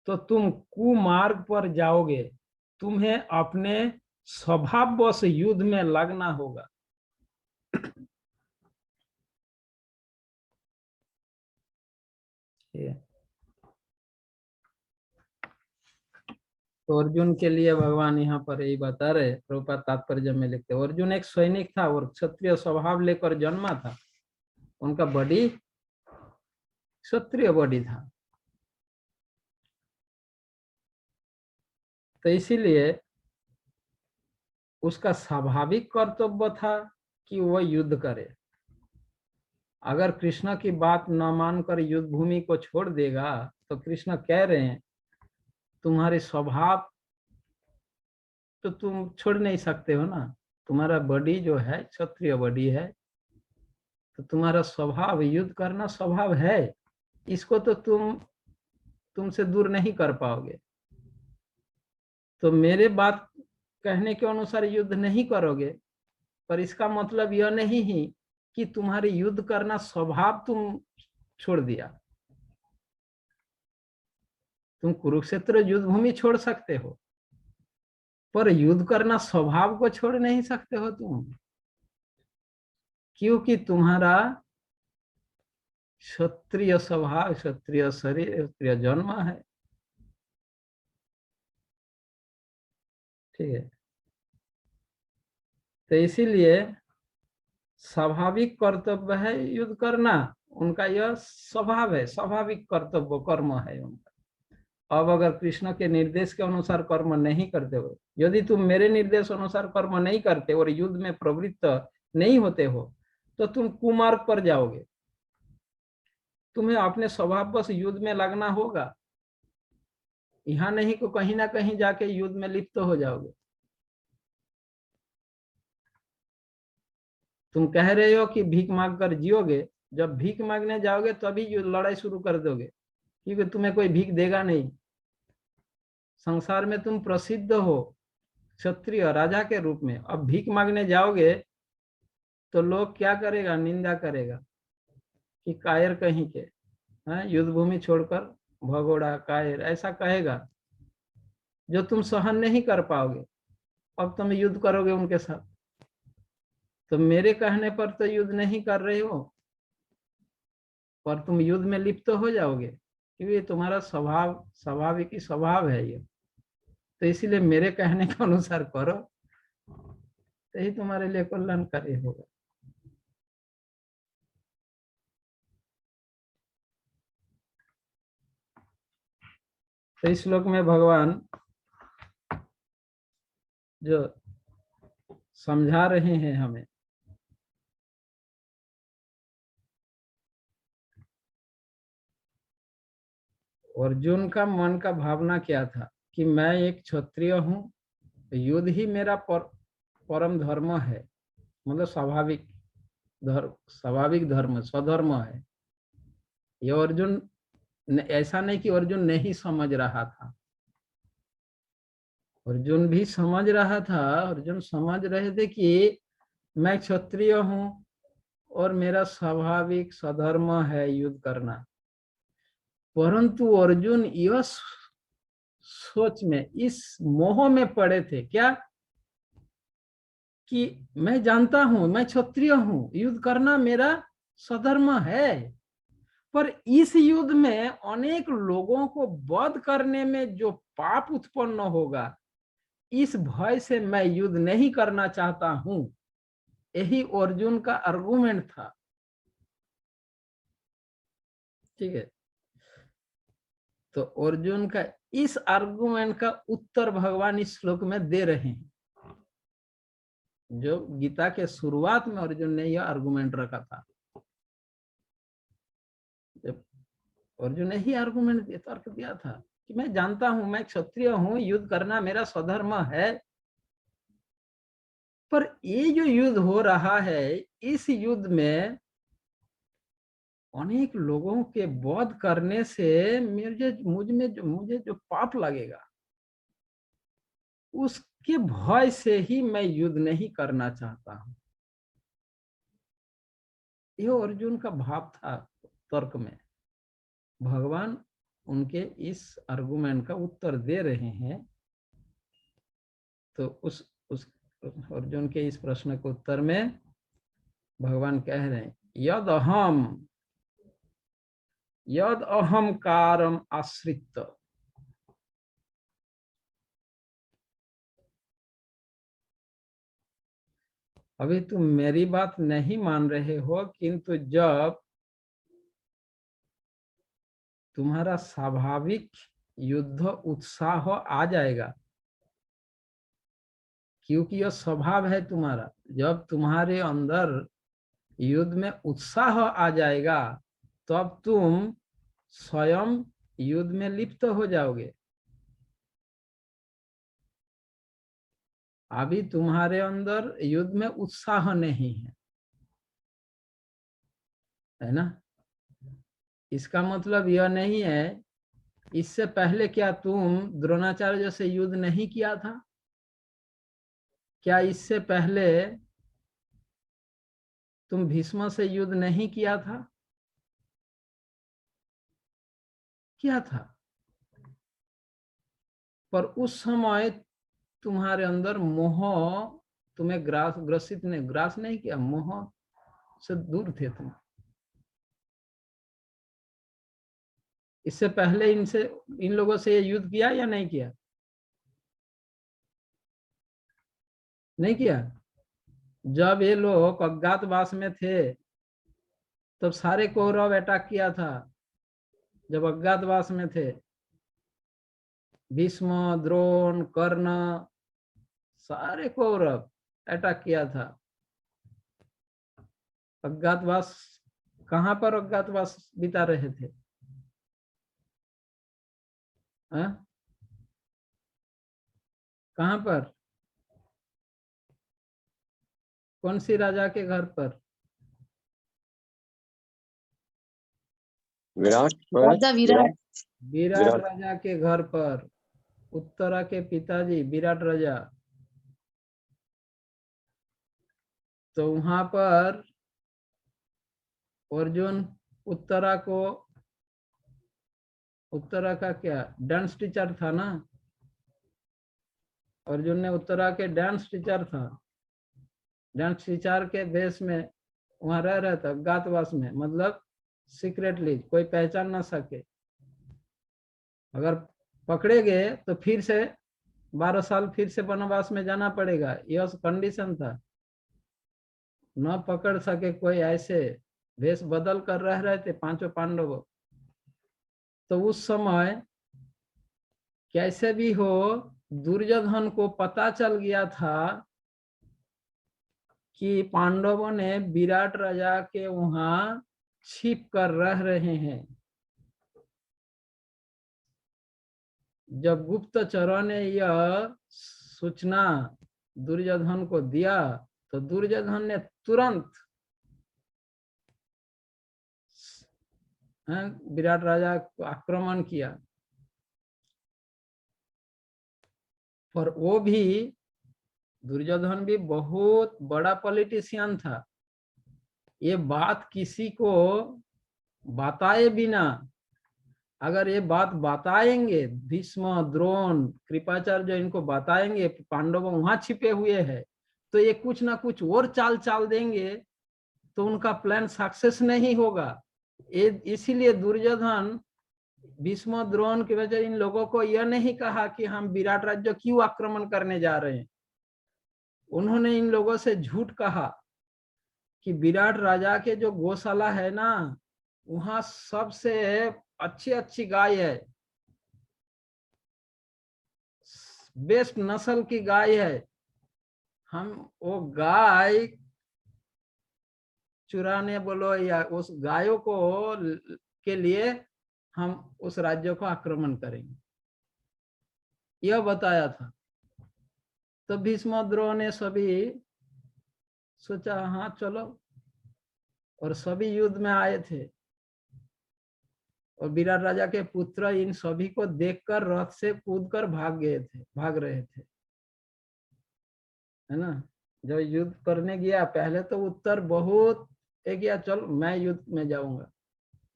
S1: तो तुम कुमार्ग पर जाओगे। तुम्हें अपने स्वभाववश युद्ध में लगना होगा। तो अर्जुन के लिए भगवान यहाँ पर यही बता रहे। प्रभुपाद तात्पर्य में लिखते, अर्जुन एक सैनिक था और क्षत्रिय स्वभाव लेकर जन्मा था। उनका बॉडी क्षत्रिय बॉडी था। तो इसीलिए उसका स्वाभाविक कर्तव्य था कि वह युद्ध करे। अगर कृष्ण की बात न मानकर युद्ध भूमि को छोड़ देगा तो कृष्ण कह रहे हैं तुम्हारे स्वभाव तो तुम छोड़ नहीं सकते हो ना। तुम्हारा बॉडी जो है क्षत्रिय बॉडी है, तो तुम्हारा स्वभाव युद्ध करना स्वभाव है। इसको तो तुमसे दूर नहीं कर पाओगे। तो मेरे बात कहने के अनुसार युद्ध नहीं करोगे, पर इसका मतलब यह नहीं है कि तुम्हारे युद्ध करना स्वभाव तुम छोड़ दिया। तुम कुरुक्षेत्र युद्ध भूमि छोड़ सकते हो, पर युद्ध करना स्वभाव को छोड़ नहीं सकते हो तुम, क्योंकि तुम्हारा क्षत्रिय स्वभाव, क्षत्रिय शरीर, क्षत्रिय जन्म है। ठीक है। तो इसीलिए स्वाभाविक कर्तव्य है युद्ध करना। उनका यह स्वभाव है, स्वाभाविक कर्तव्य कर्म है उनका। अब अगर कृष्ण के निर्देश के अनुसार कर्म नहीं करते हो, यदि तुम मेरे निर्देश अनुसार कर्म नहीं करते और युद्ध में प्रवृत्त नहीं होते हो तो तुम कुमार्ग पर जाओगे। तुम्हें अपने स्वभाव बस युद्ध में लगना होगा। यहाँ नहीं को कहीं ना कहीं जाके युद्ध में लिप्त हो जाओगे। तुम कह रहे हो कि भीख मांग कर जियोगे, जब भीख मांगने जाओगे तभी लड़ाई शुरू कर दोगे, क्योंकि तुम्हें कोई भीख देगा नहीं। संसार में तुम प्रसिद्ध हो क्षत्रिय राजा के रूप में, अब भीख मांगने जाओगे तो लोग क्या करेगा, निंदा करेगा कि कायर कहीं के, युद्ध भूमि छोड़कर भगोड़ा कायर, ऐसा कहेगा जो तुम सहन नहीं कर पाओगे। अब तुम युद्ध करोगे उनके साथ, तो मेरे कहने पर तो युद्ध नहीं कर रहे हो, पर तुम युद्ध में लिप्त हो जाओगे, क्योंकि तुम्हारा स्वभाव स्वाभाविक ही स्वभाव है ये। तो इसीलिए मेरे कहने के अनुसार करो, तो ही तुम्हारे लिए कल्याणकारी होगा। तो इस श्लोक में भगवान जो समझा रहे हैं हमें, अर्जुन का मन का भावना क्या था कि मैं एक क्षत्रिय हूं, युद्ध ही मेरा परम धर्म है, मतलब स्वाभाविक धर्म स्वधर्म है। ये अर्जुन, ऐसा नहीं कि अर्जुन नहीं समझ रहा था, अर्जुन भी समझ रहा था। अर्जुन समझ रहे थे कि मैं क्षत्रिय हूं और मेरा स्वाभाविक स्वधर्म है युद्ध करना, परंतु अर्जुन यह सोच में, इस मोह में पड़े थे क्या कि मैं जानता हूं मैं क्षत्रिय हूं, युद्ध करना मेरा स्वधर्म है, पर इस युद्ध में अनेक लोगों को वध करने में जो पाप उत्पन्न होगा, इस भय से मैं युद्ध नहीं करना चाहता हूं। यही अर्जुन का आर्गुमेंट था। ठीक है। तो अर्जुन का इस आर्गुमेंट का उत्तर भगवान इस श्लोक में दे रहे हैं। जो गीता के शुरुआत में अर्जुन ने यह आर्गुमेंट रखा था, जब अर्जुन ने ही आर्गुमेंट तर्क दिया था कि मैं जानता हूं मैं क्षत्रिय हूं, युद्ध करना मेरा स्वधर्म है, पर ये जो युद्ध हो रहा है, इस युद्ध में अनेक लोगों के वध करने से मुझे जो पाप लगेगा, उसके भय से ही मैं युद्ध नहीं करना चाहता हूं। यह अर्जुन का भाव था तर्क में। भगवान उनके इस आर्गुमेंट का उत्तर दे रहे हैं। तो उस अर्जुन के इस प्रश्न के उत्तर में भगवान कह रहे हैं, यद अहंकारम आश्रित। अभी तुम मेरी बात नहीं मान रहे हो, किंतु जब तुम्हारा स्वाभाविक युद्ध उत्साह आ जाएगा, क्योंकि यह स्वभाव है तुम्हारा, जब तुम्हारे अंदर युद्ध में उत्साह आ जाएगा, तब तुम स्वयं युद्ध में लिप्त हो जाओगे। अभी तुम्हारे अंदर युद्ध में उत्साह नहीं है ना? इसका मतलब यह नहीं है, इससे पहले क्या तुम द्रोणाचार्य से युद्ध नहीं किया था? क्या इससे पहले तुम भीष्म से युद्ध नहीं किया था? किया था, पर उस समय तुम्हारे अंदर मोह तुम्हें ग्रास नहीं किया, मोह से दूर थे तुम। इससे पहले इन लोगों से युद्ध किया या नहीं किया? नहीं किया। जब ये लोग अज्ञातवास में थे, तब सारे कौरव अटैक किया था। जब अज्ञातवास में थे, भीष्म, द्रोण, कर्ण, सारे कौरव अटैक किया था। अज्ञातवास, कहां पर अज्ञातवास बिता रहे थे? कहां पर? कौन सी राजा के घर पर? विराट राजा के घर पर। उत्तरा के पिताजी विराट राजा। तो वहां पर अर्जुन उत्तरा का क्या डांस टीचर था ना? अर्जुन ने उत्तरा के डांस टीचर था। डांस टीचर के भेष में वहां रह रहा था अज्ञातवास में, मतलब सीक्रेटली, कोई पहचान ना सके। अगर पकड़े गए तो फिर से 12 साल फिर से वनवास में जाना पड़ेगा, यह कंडीशन था। न पकड़ सके कोई, ऐसे भेष बदल कर रह रहे थे पांचों पांडव। तो उस समय कैसे भी हो, दुर्योधन को पता चल गया था कि पांडवों ने विराट राजा के वहां छिप कर रह रहे हैं। जब गुप्तचरों ने यह सूचना दुर्योधन को दिया, तो दुर्योधन ने तुरंत विराट राजा को आक्रमण किया। पर वो भी, दुर्योधन भी बहुत बड़ा पॉलिटिशियन था। ये बात किसी को बताए बिना, अगर ये बात बताएंगे, भीष्म, द्रोण, कृपाचार्य जो इनको बताएंगे पांडव वहां छिपे हुए हैं, तो ये कुछ ना कुछ और चाल देंगे, तो उनका प्लान सक्सेस नहीं होगा। इसीलिए दुर्योधन भीष्म, द्रोण की वजह इन लोगों को यह नहीं कहा कि हम विराट राज्य क्यों आक्रमण करने जा रहे हैं। उन्होंने इन लोगों से झूठ कहा कि विराट राजा के जो गौशाला है ना, वहां सबसे अच्छी गाय है, बेस्ट नस्ल की गाय है, हम वो गाय चुराने बोलो या उस गायों को के लिए हम उस राज्य को आक्रमण करेंगे। यह बताया था। तो भीष्म द्रोण ने सभी सोचा हाँ चलो, और सभी युद्ध में आए थे। और विराट राजा के पुत्र इन सभी को देखकर रथ से कूदकर भाग रहे थे, है ना। जब युद्ध करने गया, पहले तो उत्तर बहुत एक गया, चल मैं युद्ध में जाऊंगा।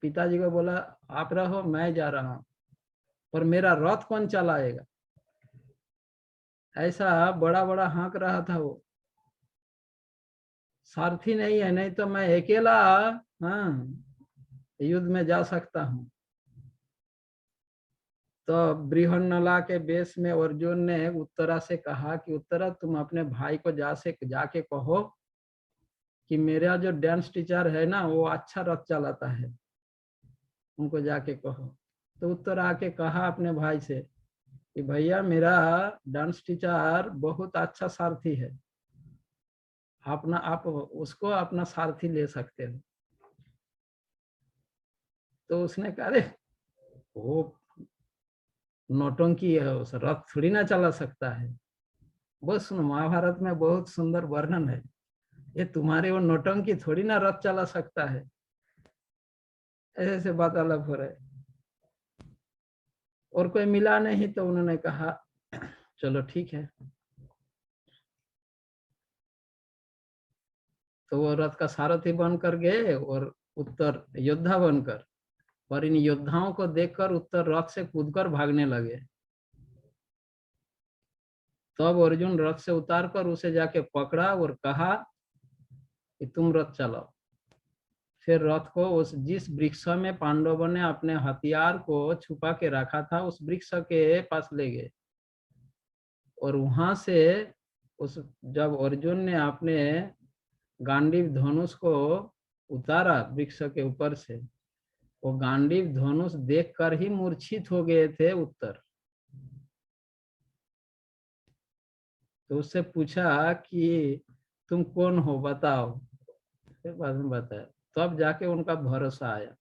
S1: पिताजी को बोला आप रहो, मैं जा रहा हूं, पर मेरा रथ कौन चलाएगा। ऐसा बड़ा बड़ा हाँक रहा था वो। सारथी नहीं है, नहीं तो मैं अकेला हाँ युद्ध में जा सकता हूँ। तो बृहन्नला के बेस में अर्जुन ने उत्तरा से कहा कि उत्तरा तुम अपने भाई को जाके कहो कि मेरा जो डांस टीचर है ना वो अच्छा रथ चलाता है, उनको जाके कहो। तो उत्तरा आके कहा अपने भाई से कि भैया मेरा डांस टीचर बहुत अच्छा सारथी है, आप उसको अपना सारथी ले सकते हो। तो उसने कहा अरे वो नौटंकी है, उस रथ थोड़ी ना चला सकता है। बस सुनो, महाभारत में बहुत सुंदर वर्णन है, ये तुम्हारे वो नौटंकी थोड़ी ना रथ चला सकता है। ऐसे ऐसे बात अलग हो रहे। और कोई मिला नहीं तो उन्होंने कहा चलो ठीक है। तो वो रथ का सारथी बनकर गए और उत्तर योद्धा बनकर, और इन योद्धाओं को देखकर उत्तर रथ से कूदकर भागने लगे। तब तो अर्जुन रथ से उतारकर उसे जाके पकड़ा और कहा कि तुम रथ चलाओ। फिर रथ को उस जिस वृक्ष में पांडवों ने अपने हथियार को छुपा के रखा था उस वृक्ष के पास ले गए। और वहां से उस जब अर्जुन ने अपने गांडीव धनुष को उतारा वृक्ष के ऊपर से, वो गांडीव धनुष देखकर ही मूर्छित हो गए थे उत्तर। तो उससे पूछा कि तुम कौन हो बताओ। फिर बाद में बताया, तब जाके उनका भरोसा आया।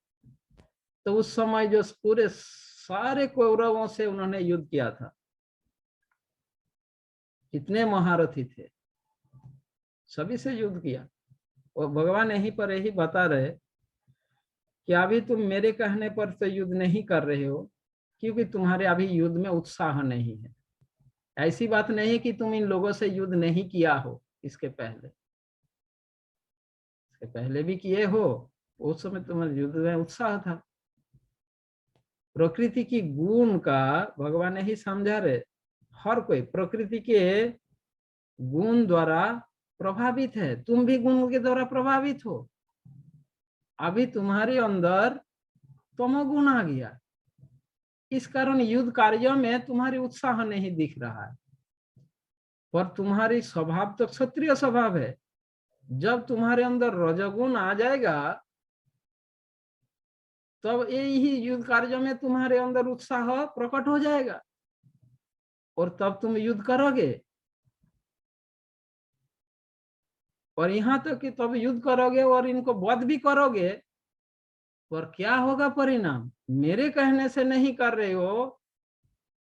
S1: तो उस समय जो पूरे सारे कौरवों से उन्होंने युद्ध किया था, कितने महारथी थे, सभी से युद्ध किया। और भगवान यहीं पर यही बता रहे कि अभी तुम मेरे कहने पर तो युद्ध नहीं कर रहे हो, क्योंकि तुम्हारे अभी युद्ध में उत्साह नहीं है। ऐसी बात नहीं है कि तुम इन लोगों से युद्ध नहीं किया हो, इसके पहले भी किए हो, उस समय तुम्हारे युद्ध में उत्साह था। प्रकृति की गुण का भगवान ने ही समझा रहे, हर कोई प्रकृति के गुण द्वारा प्रभावित है, तुम भी गुण के द्वारा प्रभावित हो। अभी तुम्हारे अंदर तमोगुण आ गया, इस कारण युद्ध कार्यों में तुम्हारी उत्साह नहीं दिख रहा है। पर तुम्हारी स्वभाव तो क्षत्रिय स्वभाव है, जब तुम्हारे अंदर रजोगुण आ जाएगा तब यही युद्ध कार्यों में तुम्हारे अंदर उत्साह प्रकट हो जाएगा और तब तुम युद्ध करोगे। और यहाँ तक कि तब युद्ध करोगे और इनको वध भी करोगे, पर क्या होगा परिणाम, मेरे कहने से नहीं कर रहे हो,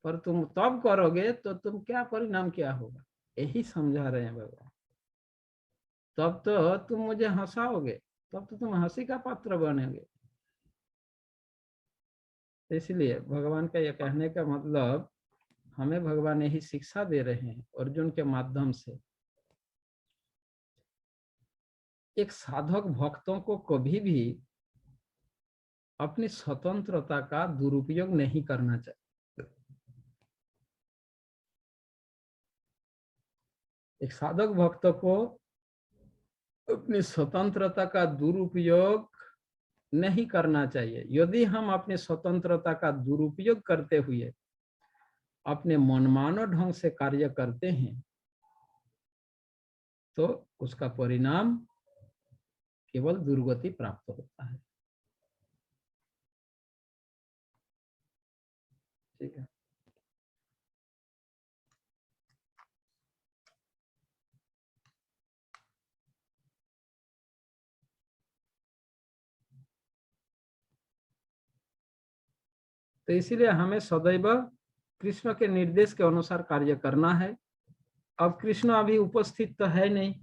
S1: पर तुम तब करोगे तो तुम क्या परिणाम क्या होगा, यही समझा रहे हैं भगवान। तब तो तुम मुझे हंसाओगे, तब तो तुम हंसी का पात्र बनेंगे। इसलिए भगवान का यह कहने का मतलब, हमें भगवान यही शिक्षा दे रहे हैं अर्जुन के माध्यम से। एक साधक भक्तों को कभी भी अपनी स्वतंत्रता का दुरुपयोग नहीं करना चाहिए। एक साधक भक्त को अपनी स्वतंत्रता का दुरुपयोग नहीं करना चाहिए। यदि हम अपनी स्वतंत्रता का दुरुपयोग करते हुए अपने मनमानो ढंग से कार्य करते हैं तो उसका परिणाम केवल दुर्गति प्राप्त होता है। ठीक है। तो इसीलिए हमें सदैव कृष्ण के निर्देश के अनुसार कार्य करना है। अब कृष्ण अभी उपस्थित तो है नहीं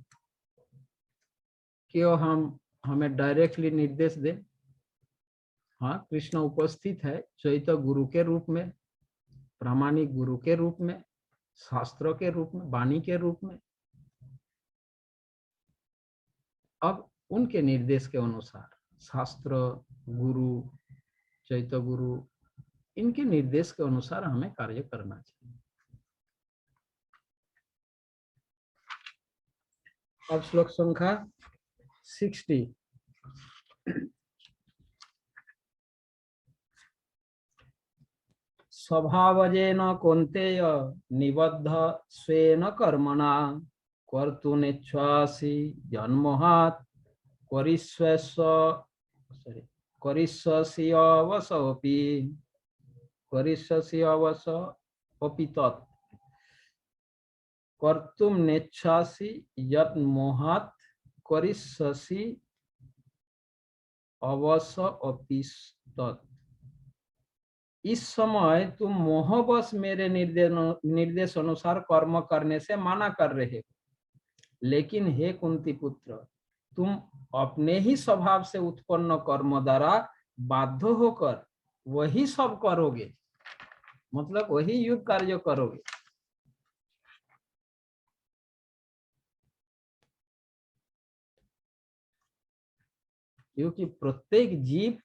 S1: कि वो हमें डायरेक्टली निर्देश दे। हाँ, कृष्ण उपस्थित है चैत्य गुरु के रूप में, प्रामाणिक गुरु के रूप में, शास्त्रों के रूप में, वाणी के रूप में। अब उनके निर्देश के अनुसार शास्त्र, गुरु, चैत्य गुरु, इनके निर्देश के अनुसार हमें कार्य करना चाहिए। अब श्लोक संख्या 60। स्वभावजेन कौन्तेय निबद्ध स्वेन कर्मणा कर्तुमिच्छसि जन्मोहात् करिष्यसि अवसोऽपि तत् कर्तुम नेच्छसि यत् मोहात् करिष्यसि अवसोऽपि तत्। इस समय तुम मोहवश मेरे निर्देश अनुसार कर्म करने से मना कर रहे हो, लेकिन हे कुंती पुत्र, तुम अपने ही स्वभाव से उत्पन्न कर्म द्वारा बाध्य होकर वही सब करोगे, मतलब वही युद्ध कार्य करोगे। क्योंकि प्रत्येक जीव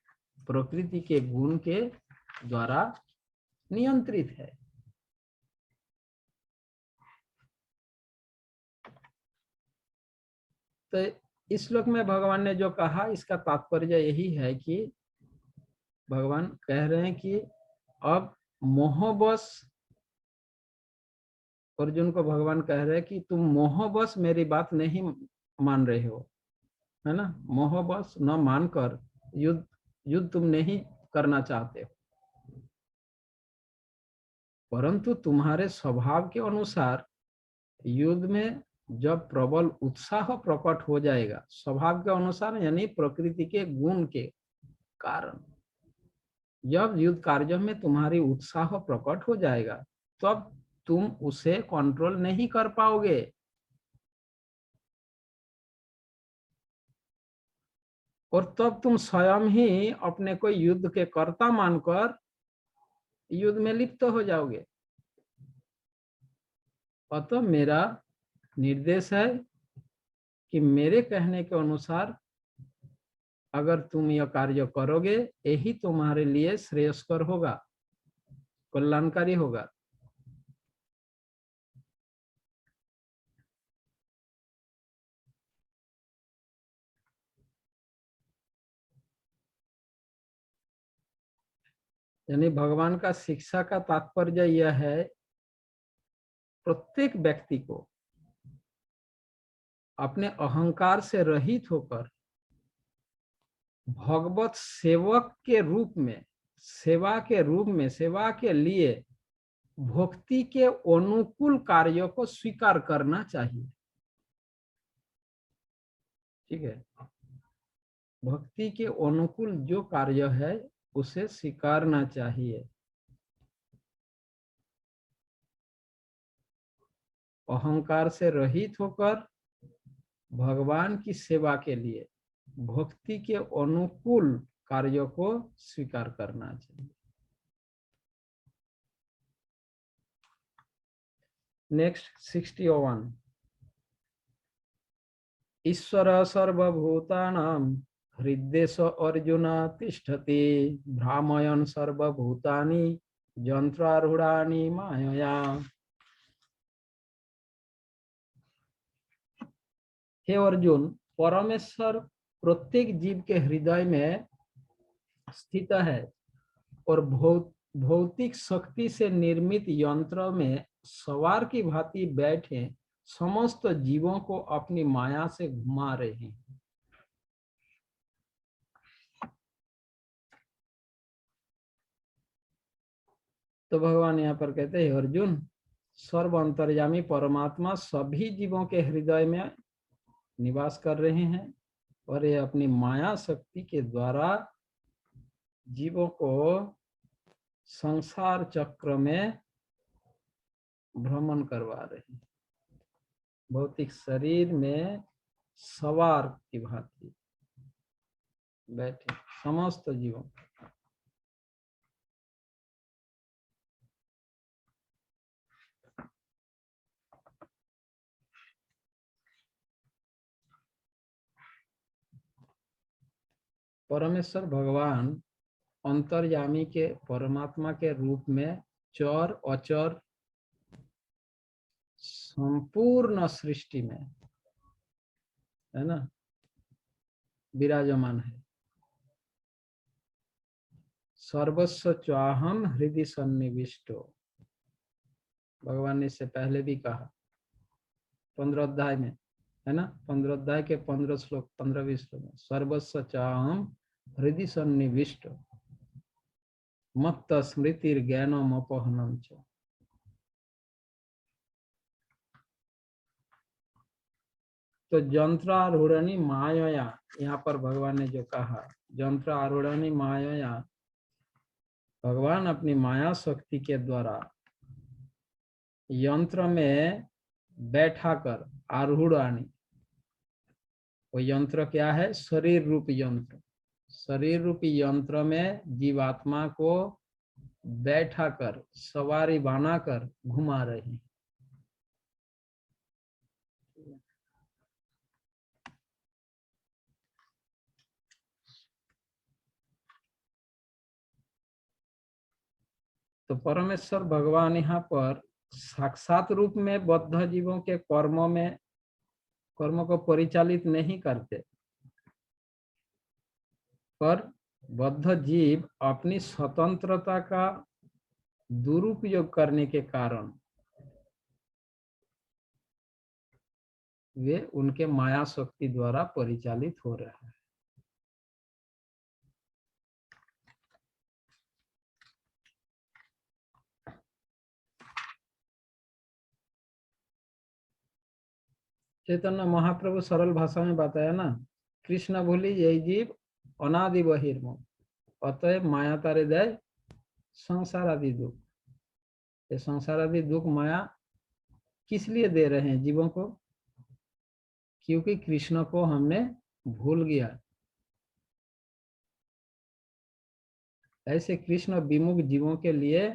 S1: प्रकृति के गुण के द्वारा नियंत्रित है। तो इस श्लोक में भगवान ने जो कहा, इसका तात्पर्य यही है कि भगवान कह रहे हैं कि अब मोहवश, अर्जुन को भगवान कह रहे हैं कि तुम मोहवश मेरी बात नहीं मान रहे हो, है ना। मोहवश न मानकर युद्ध तुम नहीं करना चाहते हो, परंतु तुम्हारे स्वभाव के अनुसार युद्ध में जब प्रबल उत्साह प्रकट हो जाएगा, स्वभाव के अनुसार यानी प्रकृति के गुण के कारण, जब युद्ध कार्य में तुम्हारी उत्साह प्रकट हो जाएगा, तब तुम उसे कंट्रोल नहीं कर पाओगे। और तब तुम स्वयं ही अपने को युद्ध के कर्ता मानकर युद्ध में लिप्त हो जाओगे। अतः मेरा निर्देश है कि मेरे कहने के अनुसार अगर तुम यह कार्य करोगे, यही तुम्हारे लिए श्रेयस्कर होगा, कल्याणकारी होगा। यानी भगवान का शिक्षा का तात्पर्य यह है, प्रत्येक व्यक्ति को अपने अहंकार से रहित होकर भगवत सेवक के रूप में, सेवा के लिए भक्ति के अनुकूल कार्यों को स्वीकार करना चाहिए। ठीक है, भक्ति के अनुकूल जो कार्य है उसे स्वीकारना चाहिए। अहंकार से रहित होकर भगवान की सेवा के लिए भक्ति के अनुकूल कार्यों को स्वीकार करना चाहिए। नेक्स्ट 61। ईश्वर सर्वभूतानां हृदेश अर्जुन तिष्ठति भ्रामयन् सर्वभूतानि यंत्रारूढ़ानि मायया। हे अर्जुन, परमेश्वर प्रत्येक जीव के हृदय में स्थित है और भौतिक शक्ति से निर्मित यंत्र में सवार की भांति बैठे समस्त जीवों को अपनी माया से घुमा रहे हैं। तो भगवान यहाँ पर कहते हैं, अर्जुन, सर्व अंतर्यामी परमात्मा सभी जीवों के हृदय में निवास कर रहे हैं और ये अपनी माया शक्ति के द्वारा जीवों को संसार चक्र में भ्रमण करवा रही है, भौतिक शरीर में सवार की भांति बैठे समस्त जीवों। परमेश्वर भगवान अंतर्यामी के परमात्मा के रूप में चर अचर संपूर्ण सृष्टि में, है ना, विराजमान है। सर्वस्व चाहम हृदय सन्निविष्टो, भगवान ने इससे पहले भी कहा 15 अध्याय में, है ना, 15 अध्याय के 15 श्लोक 15 श्लोक में, सर्वस्व चाहम हृदय सन्निविष्ट मत्त स्मृतिर ज्ञानम अपहनम च। तो यंत्र आरूढ़नी माया, यहाँ पर भगवान ने जो कहा यंत्र आरूढ़नी माया, भगवान अपनी माया शक्ति के द्वारा यंत्र में बैठाकर, आरूढ़ानी, वो यंत्र क्या है? शरीर रूप यंत्र। शरीर रूपी यंत्र में जीवात्मा को बैठाकर, सवारी बनाकर घुमा रही। तो परमेश्वर भगवान यहाँ पर साक्षात रूप में बद्ध जीवों के कर्मों में, कर्म को परिचालित नहीं करते, पर बद्ध जीव अपनी स्वतंत्रता का दुरुपयोग करने के कारण वे उनके माया शक्ति द्वारा परिचालित हो रहे हैं। चैतन्य महाप्रभु सरल भाषा में बताया ना, कृष्ण भूली यही जीव अनादि बहिर्मुख, अतएव माया तारे दे संसार आदि दुख। ये संसार आदि दुख माया किस लिए दे रहे हैं जीवों को? क्योंकि कृष्ण को हमने भूल गया। ऐसे कृष्ण विमुख जीवों के लिए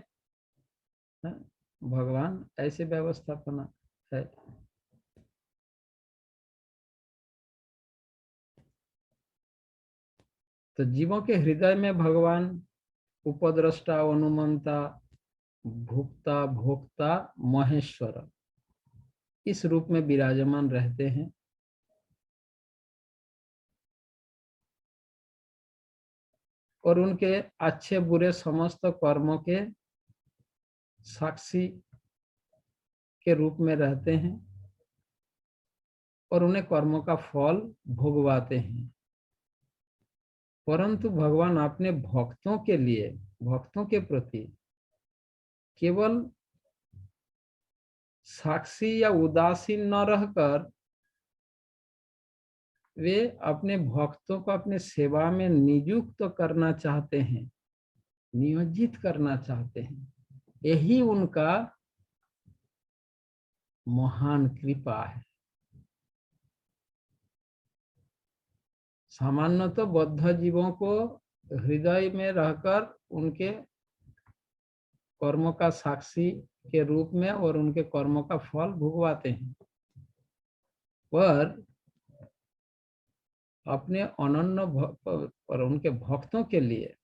S1: भगवान ऐसे व्यवस्थापना है। तो जीवों के हृदय में भगवान उपद्रष्टा, अनुमंता, भुक्ता, भोक्ता, महेश्वर इस रूप में विराजमान रहते हैं। और उनके अच्छे बुरे समस्त कर्मों के साक्षी के रूप में रहते हैं और उन्हें कर्मों का फल भोगवाते हैं। परंतु भगवान अपने भक्तों के लिए, भक्तों के प्रति केवल साक्षी या उदासीन न रहकर वे अपने भक्तों को अपने सेवा में नियुक्त करना चाहते हैं, नियोजित करना चाहते हैं। यही उनका महान कृपा है। सामान्यतः तो बद्ध जीवों को हृदय में रहकर उनके कर्मों का साक्षी के रूप में और उनके कर्मों का फल भुगवाते हैं, पर अपने अनन्य और उनके भक्तों के लिए,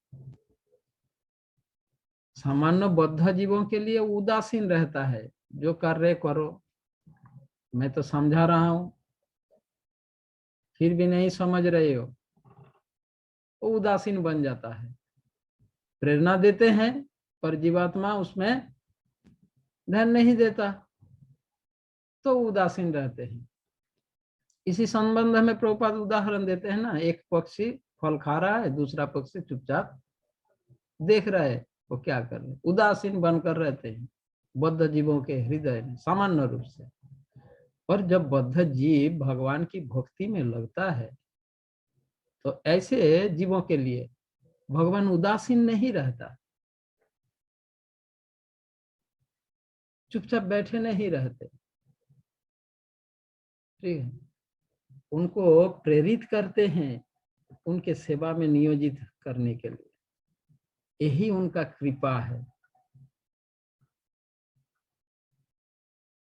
S1: सामान्य बद्ध जीवों के लिए उदासीन रहता है। जो कर रहे करो, मैं तो समझा रहा हूं, फिर भी नहीं समझ रहे हो, वो उदासीन बन जाता है। प्रेरणा देते हैं पर जीवात्मा उसमें ध्यान नहीं देता, तो उदासीन रहते हैं। इसी संबंध में प्रभुपाद उदाहरण देते हैं ना, एक पक्षी फल खा रहा है, दूसरा पक्षी चुपचाप देख रहा है वो क्या कर रहे, उदासीन बनकर रहते हैं बद्ध जीवों के हृदय में सामान्य रूप से। और जब बद्ध जीव भगवान की भक्ति में लगता है तो ऐसे जीवों के लिए भगवान उदासीन नहीं रहता। चुपचाप बैठे नहीं रहते, ठीक है, उनको प्रेरित करते हैं उनके सेवा में नियोजित करने के लिए। यही उनका कृपा है।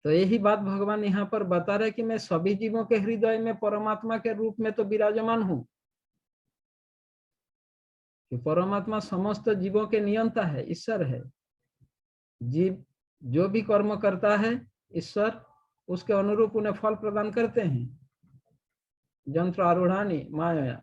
S1: तो यही बात भगवान यहाँ पर बता रहे कि मैं सभी जीवों के हृदय में परमात्मा के रूप में तो विराजमान हूँ। कि परमात्मा समस्त जीवों के नियंता है, ईश्वर है। जीव जो भी कर्म करता है ईश्वर उसके अनुरूप उन्हें फल प्रदान करते हैं। यंत्र आरूढ़ानी माया।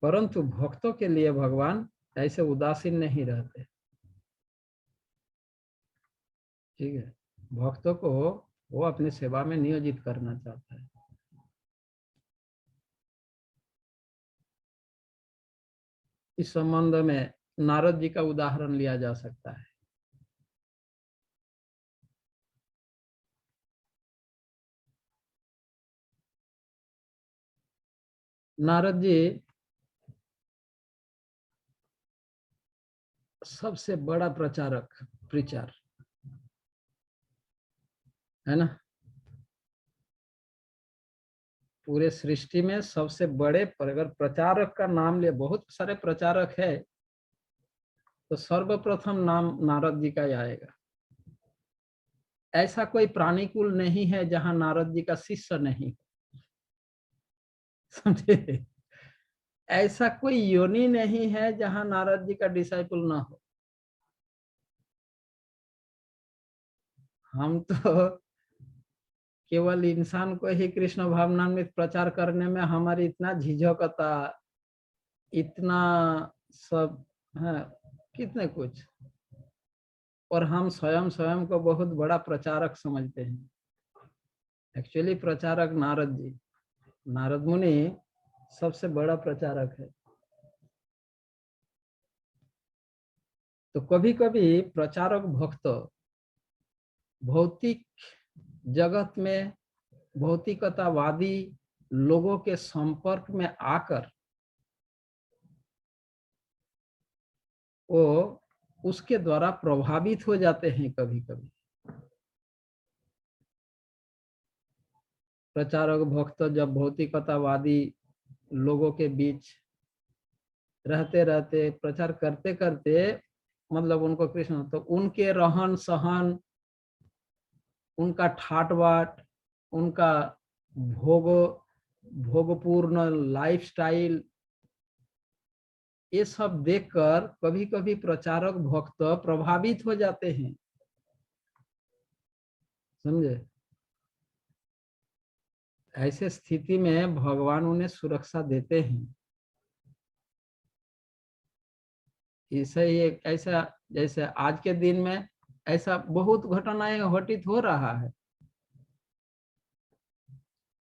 S1: परंतु भक्तों के लिए भगवान ऐसे उदासीन नहीं रहते, ठीक है। भक्तों को वो अपनी सेवा में नियोजित करना चाहता है। इस संबंध में नारद जी का उदाहरण लिया जा सकता है। नारद जी सबसे बड़ा प्रचारक प्रीचर है ना। पूरे सृष्टि में सबसे बड़े, पर अगर प्रचारक का नाम ले, बहुत सारे प्रचारक है, तो सर्वप्रथम नाम नारद जी का ही आएगा। ऐसा कोई प्राणीकुल नहीं है जहां नारद जी का शिष्य नहीं, समझे। ऐसा कोई योनि नहीं है जहां नारद जी का डिसाइपल ना हो। हम तो केवल इंसान को ही कृष्ण भावनामृत प्रचार करने में हमारी इतना झिझकता, इतना सब है, कितने कुछ, और हम स्वयं स्वयं को बहुत बड़ा प्रचारक समझते हैं। एक्चुअली प्रचारक नारद जी, नारद मुनि सबसे बड़ा प्रचारक है। तो कभी कभी प्रचारक भक्त भौतिक जगत में भौतिकतावादी लोगों के संपर्क में आकर वो उसके द्वारा प्रभावित हो जाते हैं। कभी कभी प्रचारक भक्त जब भौतिकतावादी लोगों के बीच रहते रहते प्रचार करते करते, मतलब उनको कृष्ण, तो उनके रहन सहन, उनका ठाट बाट, उनका भोग भोगपूर्ण लाइफस्टाइल, ये सब देखकर कभी कभी प्रचारक भक्त प्रभावित हो जाते हैं, समझे। ऐसे स्थिति में भगवान उन्हें सुरक्षा देते हैं। इसे एक ऐसा, जैसे आज के दिन में ऐसा बहुत घटनाएं घटित हो रहा है,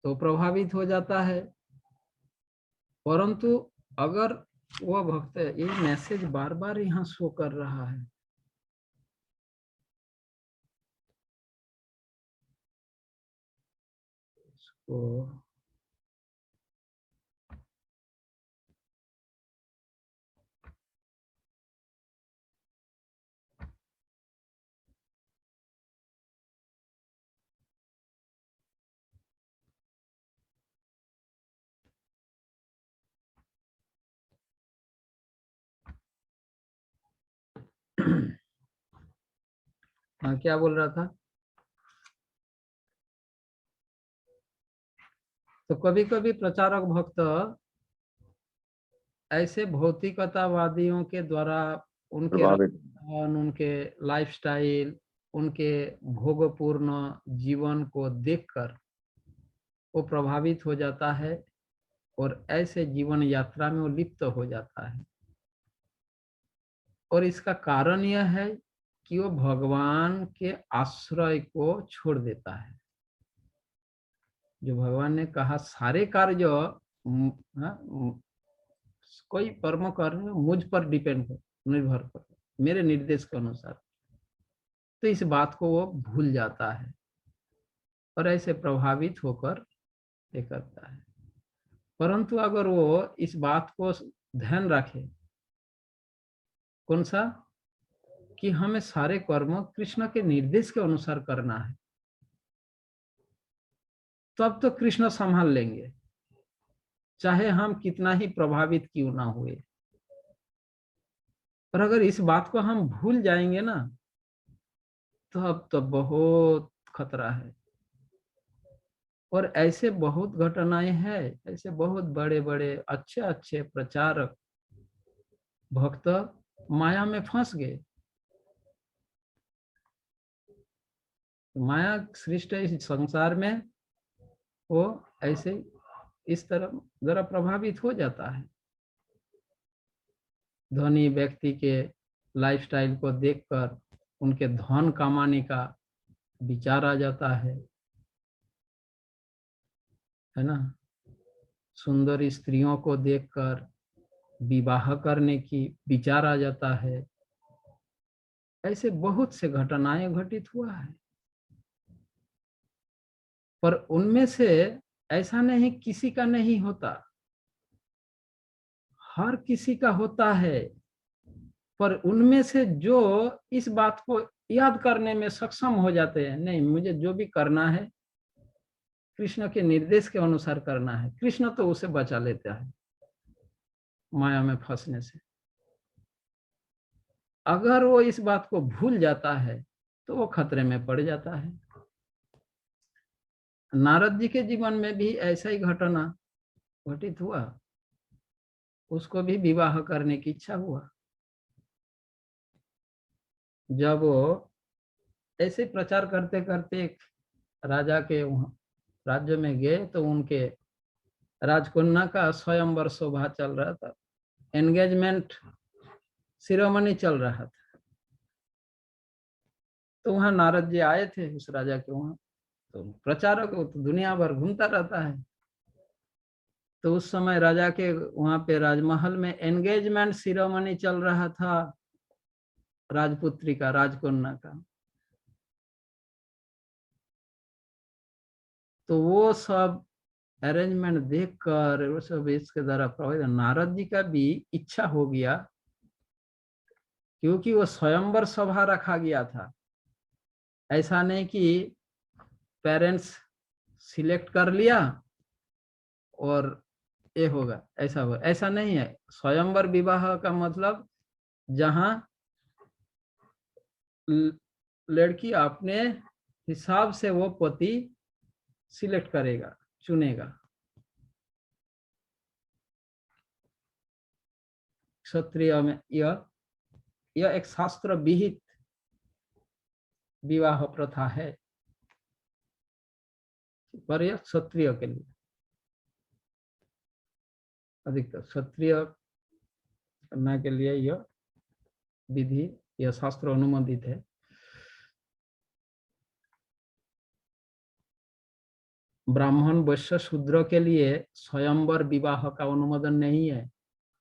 S1: तो प्रभावित हो जाता है। परंतु अगर वह भक्त, ये मैसेज बार बार यहाँ शो कर रहा है, इसको हाँ, क्या बोल रहा था। तो कभी कभी प्रचारक भक्त ऐसे भौतिकतावादियों के द्वारा उनके
S2: प्रभावित
S1: उनके लाइफस्टाइल, उनके भोगपूर्ण जीवन को देखकर वो प्रभावित हो जाता है और ऐसे जीवन यात्रा में वो लिप्त हो जाता है। और इसका कारण यह है कि वो भगवान के आश्रय को छोड़ देता है। जो भगवान ने कहा सारे कार्य कोई कर्म कर रहे हो मुझ पर डिपेंड कर, निर्भर कर, मेरे निर्देश के अनुसार, तो इस बात को वो भूल जाता है और ऐसे प्रभावित होकर ये करता है। परंतु अगर वो इस बात को ध्यान रखे, कौन सा, कि हमें सारे कर्म कृष्ण के निर्देश के अनुसार करना है, तब तो कृष्ण संभाल लेंगे, चाहे हम कितना ही प्रभावित क्यों ना हुए। पर अगर इस बात को हम भूल जाएंगे ना, तो अब तो बहुत खतरा है। और ऐसे बहुत घटनाएं हैं, ऐसे बहुत बड़े बड़े अच्छे अच्छे प्रचारक भक्त माया में फंस गए। माया सृष्ट इस संसार में वो ऐसे इस तरह जरा प्रभावित हो जाता है। धनी व्यक्ति के लाइफस्टाइल को देखकर उनके धन कमाने का विचार आ जाता है ना। सुंदर स्त्रियों को देखकर विवाह करने की विचार आ जाता है। ऐसे बहुत से घटनाएं घटित हुआ है। पर उनमें से ऐसा नहीं किसी का नहीं होता, हर किसी का होता है। पर उनमें से जो इस बात को याद करने में सक्षम हो जाते हैं, नहीं मुझे जो भी करना है कृष्ण के निर्देश के अनुसार करना है, कृष्ण तो उसे बचा लेता है माया में फंसने से। अगर वो इस बात को भूल जाता है तो वो खतरे में पड़ जाता है। नारद जी के जीवन में भी ऐसा ही घटना घटित हुआ। उसको भी विवाह करने की इच्छा हुआ। जब वो ऐसे प्रचार करते करते एक राजा के राज्य में गए, तो उनके राजकन्या का स्वयंवर शोभा चल रहा था, एंगेजमेंट सिरोमनी चल रहा था। तो वहां नारद जी आए थे उस राजा के वहां। तो प्रचारक तो दुनिया भर घूमता रहता है। तो उस समय राजा के वहां पे राजमहल में एंगेजमेंट सिरोमनी चल रहा था राजपुत्री का, राजकन्या का। तो वो सब अरेंजमेंट देखकर वो सब इसके द्वारा प्रभावित नारद जी का भी इच्छा हो गया, क्योंकि वो स्वयंवर सभा रखा गया था। ऐसा नहीं कि पेरेंट्स सिलेक्ट कर लिया और ये होगा, ऐसा होगा, ऐसा नहीं है। स्वयंवर विवाह का मतलब जहां लड़की अपने हिसाब से वो पति सिलेक्ट करेगा, चुनेगा। क्षत्रिय में यह एक शास्त्र विहित विवाह प्रथा है, पर यह क्षत्रिय के लिए अधिकतर क्षत्रिय करने के लिए यह विधि, यह शास्त्र अनुमोदित है। ब्राह्मण वैश्य शूद्र के लिए स्वयंवर विवाह का अनुमोदन नहीं है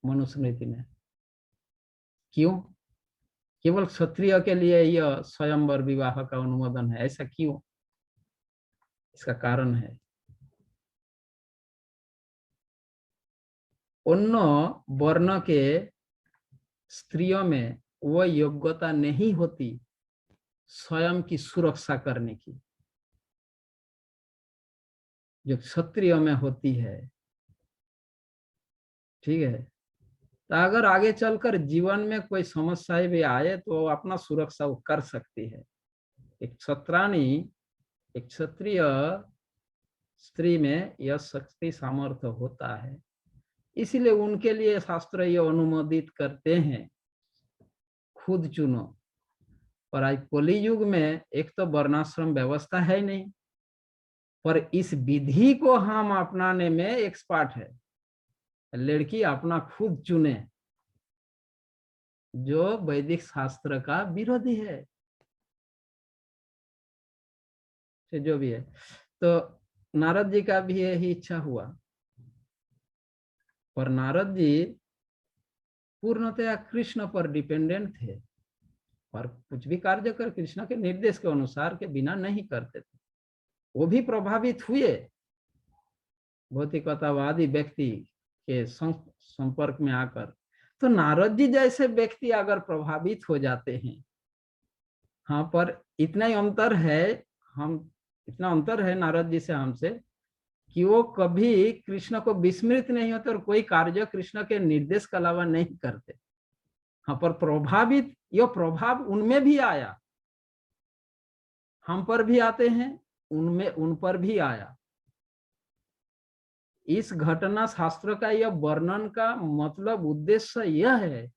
S1: मनुस्मृति में। क्यों? केवल क्षत्रिय के लिए यह स्वयंवर विवाह का अनुमोदन है, ऐसा क्यों? इसका कारण है, अन्य वर्ण के स्त्रियों में वह योग्यता नहीं होती स्वयं की सुरक्षा करने की, जो क्षत्रिय में होती है। ठीक है। तो अगर आगे चलकर जीवन में कोई समस्याएं भी आए तो अपना सुरक्षा वो कर सकती है। एक क्षत्राणी, एक क्षत्रिय स्त्री में यह शक्ति सामर्थ्य होता है, इसीलिए उनके लिए शास्त्र ये अनुमोदित करते हैं, खुद चुनो। पर आज कली युग में एक तो वर्णाश्रम व्यवस्था है नहीं, पर इस विधि को हम अपनाने में एक्सपर्ट है। लड़की अपना खुद चुने, जो वैदिक शास्त्र का विरोधी है, जो भी है। तो नारद जी का भी यही इच्छा हुआ, पर नारद जी पूर्णतया कृष्ण पर डिपेंडेंट थे, पर कुछ भी कार्य कर कृष्ण के निर्देश के अनुसार के बिना नहीं करते थे। वो भी प्रभावित हुए, भौतिकतावादी व्यक्ति के संपर्क में आकर, तो नारद जी जैसे व्यक्ति अगर प्रभावित हो जाते हैं, हाँ, पर इतना ही अंतर है, हम इतना अंतर है नारद जी से हमसे, कि वो कभी कृष्ण को विस्मृत नहीं होते और कोई कार्य कृष्ण के निर्देश के अलावा नहीं करते। हाँ, पर प्रभावित, ये प्रभाव उनमें भी आया, हम पर भी आते हैं, उनमें उन पर भी आया। इस घटना शास्त्र का यह वर्णन का मतलब उद्देश्य यह है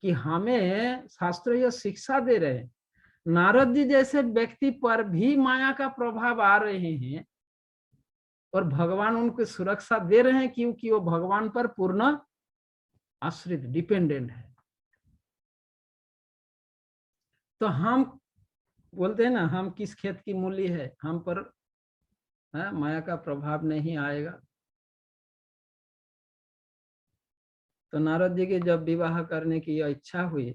S1: कि हमें शास्त्र यह शिक्षा दे रहे हैं, नारद जी जैसे व्यक्ति पर भी माया का प्रभाव आ रहे हैं और भगवान उनको सुरक्षा दे रहे हैं, क्योंकि वो भगवान पर पूर्ण आश्रित, डिपेंडेंट है। तो हम बोलते हैं ना, हम किस खेत की मूली है, हम पर माया का प्रभाव नहीं आएगा। तो नारद जी की जब विवाह करने की इच्छा हुई,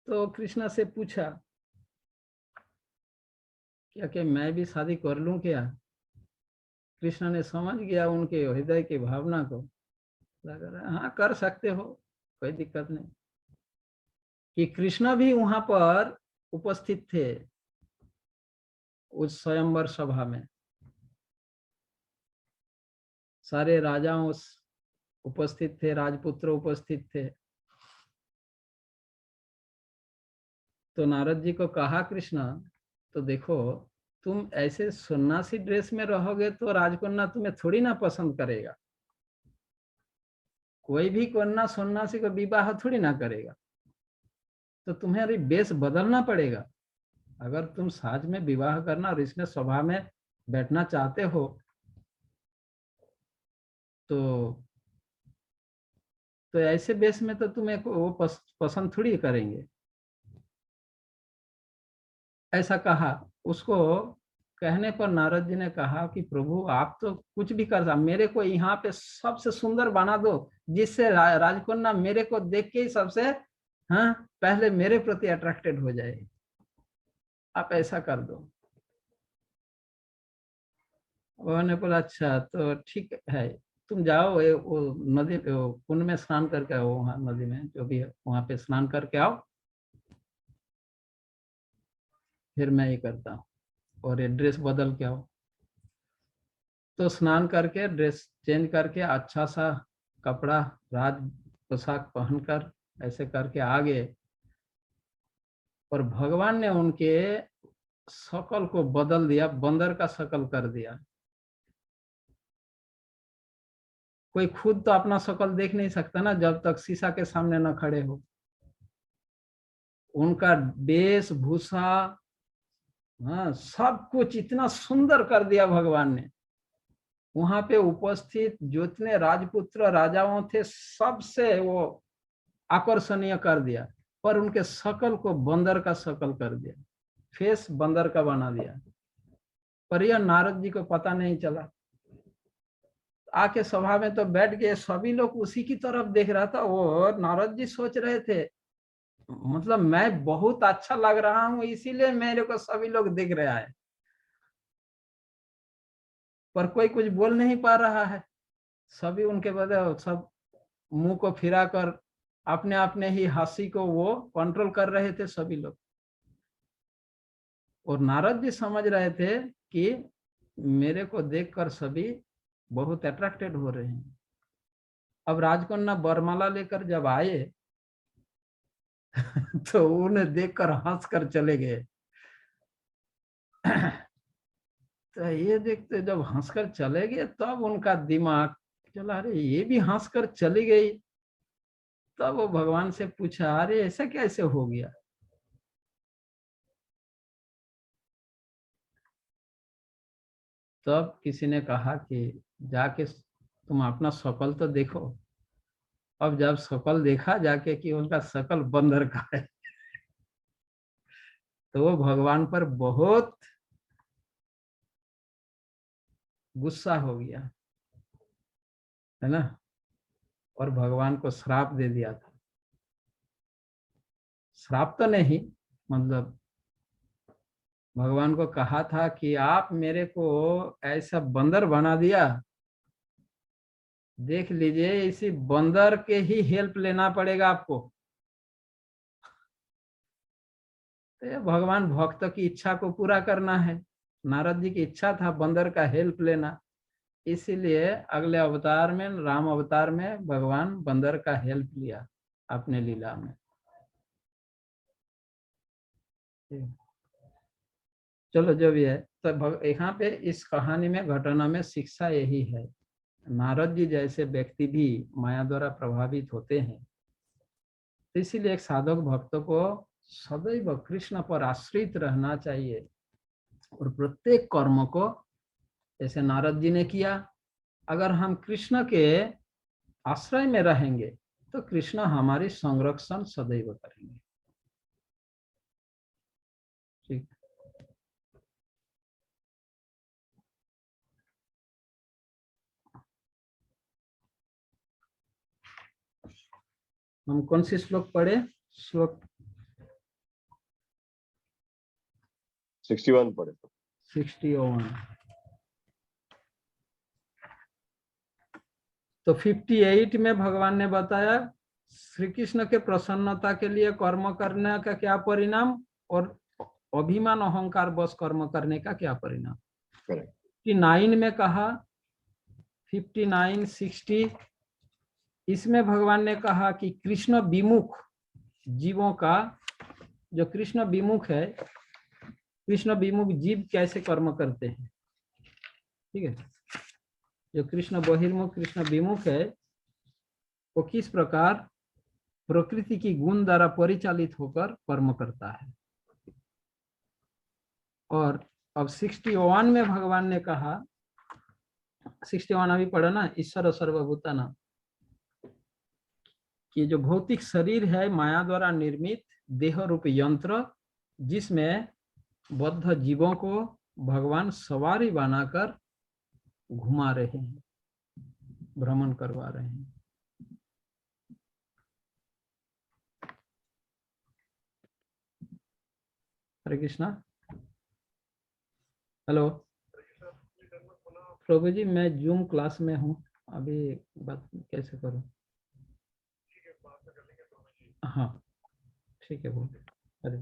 S1: तो कृष्ण से पूछा क्या कि मैं भी शादी कर लूं क्या। कृष्ण ने समझ गया उनके हृदय की भावना को, लग रहा हाँ कर सकते हो, कोई दिक्कत नहीं। कि कृष्ण भी वहां पर उपस्थित थे उस स्वयंवर सभा में, सारे राजाओं उपस्थित थे, राजपुत्र उपस्थित थे। तो नारद जी को कहा कृष्ण, तो देखो तुम ऐसे सन्यासी ड्रेस में रहोगे तो राजकन्या तुम्हें थोड़ी ना पसंद करेगा, कोई भी कन्या सन्यासी को विवाह थोड़ी ना करेगा, तो तुम्हारी वेश बदलना पड़ेगा। अगर तुम साज में विवाह करना और इसमें सभा में बैठना चाहते हो, तो ऐसे वेश में तो तुम्हें वो पसंद थोड़ी करेंगे। ऐसा कहा उसको। कहने पर नारद जी ने कहा कि प्रभु आप तो कुछ भी कर सकते, मेरे को यहाँ पे सबसे सुंदर बना दो, जिससे राजकन्या मेरे को देख के ही सबसे हाँ पहले मेरे प्रति अट्रैक्टेड हो जाए, आप ऐसा कर दो। उन्होंने बोला अच्छा तो ठीक है, तुम जाओ वो नदी, कुंड में स्नान करके आओ, वहाँ नदी में जो भी है वहां पे स्नान करके आओ, फिर मैं ये करता हूँ, और ये ड्रेस बदल के आओ। तो स्नान करके ड्रेस चेंज करके अच्छा सा कपड़ा, राज पोशाक पहनकर ऐसे करके आ गए, और भगवान ने उनके शकल को बदल दिया, बंदर का शकल कर दिया। कोई खुद तो अपना शकल देख नहीं सकता ना जब तक शीशा के सामने न खड़े हो। उनका वेशभूषा, हाँ सब कुछ इतना सुंदर कर दिया भगवान ने। वहां पे उपस्थित जितने राजपुत्र राजाओं थे सबसे वो आकर्षणीय कर दिया, पर उनके शकल को बंदर का शकल कर दिया, फेस बंदर का बना दिया। पर यह नारद जी को पता नहीं चला। आके सभा में तो बैठ गए, सभी लोग उसी की तरफ देख रहा था। वो नारद जी सोच रहे थे मतलब मैं बहुत अच्छा लग रहा हूं इसीलिए मेरे को सभी लोग देख रहा है, पर कोई कुछ बोल नहीं पा रहा है। सभी उनके बदले सब मुंह को फिरा कर अपने अपने ही हंसी को वो कंट्रोल कर रहे थे सभी लोग। और नारद जी समझ रहे थे कि मेरे को देखकर सभी बहुत अट्रैक्टेड हो रहे हैं। अब राजकन्या बरमाला लेकर जब आए तो उन्हें देखकर हंस कर चले गए। तो ये देखते जब हंसकर चले गए तब उनका दिमाग चला, अरे ये भी हंसकर चली गई। तब वो भगवान से पूछा अरे ऐसा कैसे हो गया। तब किसी ने कहा कि जाके तुम अपना शकल तो देखो। अब जब शकल देखा जाके कि उनका शकल बंदर का है, तो वो भगवान पर बहुत गुस्सा हो गया, है ना, और भगवान को श्राप दे दिया था। श्राप तो नहीं, मतलब भगवान को कहा था कि आप मेरे को ऐसा बंदर बना दिया, देख लीजिए इसी बंदर के ही हेल्प लेना पड़ेगा आपको। तो ये भगवान भक्त की इच्छा को पूरा करना है। नारद जी की इच्छा था बंदर का हेल्प लेना, इसीलिए अगले अवतार में, राम अवतार में, भगवान बंदर का हेल्प लिया अपने लीला में। चलो जो भी है, तो यहाँ पे इस कहानी में, घटना में शिक्षा यही है, नारद जी जैसे व्यक्ति भी माया द्वारा प्रभावित होते हैं, तो इसीलिए एक साधक भक्त को सदैव कृष्ण पर आश्रित रहना चाहिए और प्रत्येक कर्म को, जैसे नारद जी ने किया, अगर हम कृष्ण के आश्रय में रहेंगे तो कृष्ण हमारी संरक्षण सदैव करेंगे। ठीक, हम कौन सी श्लोक पढ़े? श्लोक
S2: 61 पढ़े।
S1: 61। तो 58 में भगवान ने बताया श्री कृष्ण के प्रसन्नता के लिए कर्म करने का क्या परिणाम और अभिमान अहंकार बस कर्म करने का क्या परिणाम। 59 में कहा, 59, 60, इसमें भगवान ने कहा कि कृष्ण विमुख जीवों का, जो कृष्ण विमुख है, कृष्ण विमुख जीव कैसे कर्म करते हैं। ठीक है, जो कृष्ण बहिर्मुख, कृष्ण विमुख है, वो किस प्रकार प्रकृति की गुण द्वारा परिचालित होकर कर्म करता है। और अब 61 में भगवान ने कहा, 61 अभी पढ़ा ना, ईश्वर सर्वभूतानां, कि जो भौतिक शरीर है माया द्वारा निर्मित देह रूप यंत्र, जिसमें बद्ध जीवों को भगवान सवारी बनाकर घुमा रहे हैं, भ्रमण करवा रहे हैं। हरे कृष्णा। हेलो प्रभु जी, मैं जूम क्लास में हूँ, अभी बात कैसे करूँ? हाँ ठीक है, बोल। अरे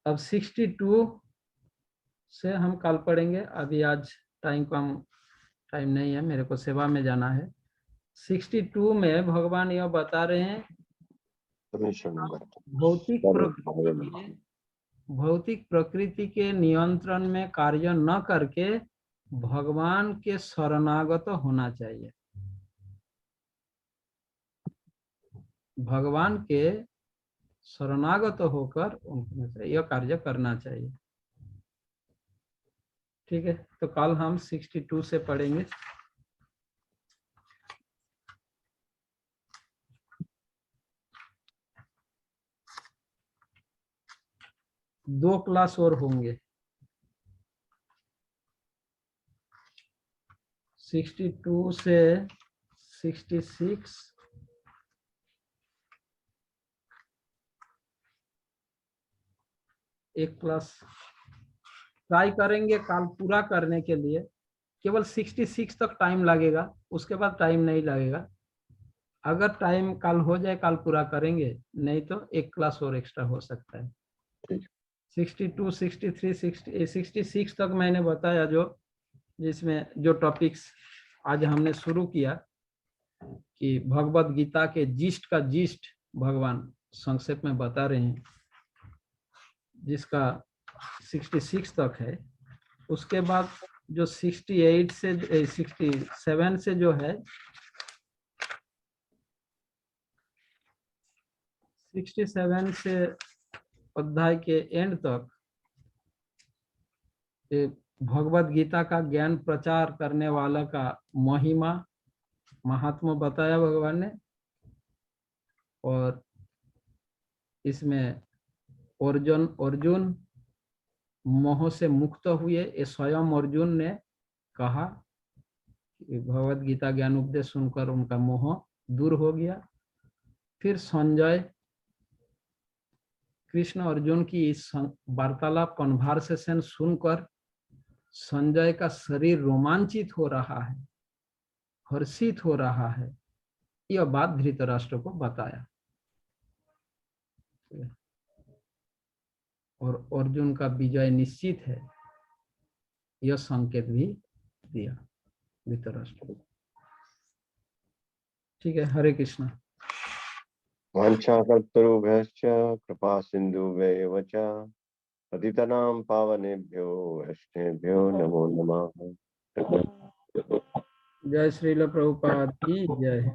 S1: अब 62 से हम कल पढ़ेंगे, अभी आज टाइम नहीं है, मेरे को सेवा में जाना है। 62 में भगवान यह बता रहे हैं, भौतिक प्रकृति के नियंत्रण में कार्य न करके भगवान के शरणागत होना चाहिए, भगवान के शरणागत होकर उनसे यह कार्य करना चाहिए। ठीक है, तो कल हम 62 से पढ़ेंगे। दो क्लास और होंगे, 62 से 66, एक क्लास ट्राई करेंगे कल पूरा करने के लिए। केवल 66 तक टाइम लगेगा, उसके बाद टाइम नहीं लगेगा। अगर टाइम कल हो जाए कल पूरा करेंगे, नहीं तो एक क्लास और एक्स्ट्रा हो सकता है। 62, 63, 66 तक मैंने बताया, जो जिसमें जो टॉपिक्स आज हमने शुरू किया कि भगवत गीता के जिस्ट का जिस्ट भगवान संक्षेप में बता रहे हैं, जिसका 66 तक है। उसके बाद जो 68 से 67 से जो है 67 से अध्याय के एंड तक भगवत गीता का ज्ञान प्रचार करने वाला का महिमा, महात्मा बताया भगवान ने। और इसमें अर्जुन मोह से मुक्त हुए, ये स्वयं अर्जुन ने कहा कि भगवत गीता ज्ञान उपदेश सुनकर उनका मोह दूर हो गया। फिर संजय कृष्ण अर्जुन की इस वार्तालाप कन्वर्सेशन सुनकर संजय का शरीर रोमांचित हो रहा है, हर्षित हो रहा है। यह बात धृतराष्ट्र को बताया और अर्जुन का विजय निश्चित है, यह संकेत भी दिया धृतराष्ट्र को। ठीक है, हरे कृष्ण।
S2: वाञ्छाकल्पतरुभ्यश्च कृपा सिन्धुभ्यैव च पतितानां पावनेभ्यो वैष्णवेभ्यो नमो नमः।
S1: जय श्रील प्रभुपाद की जय।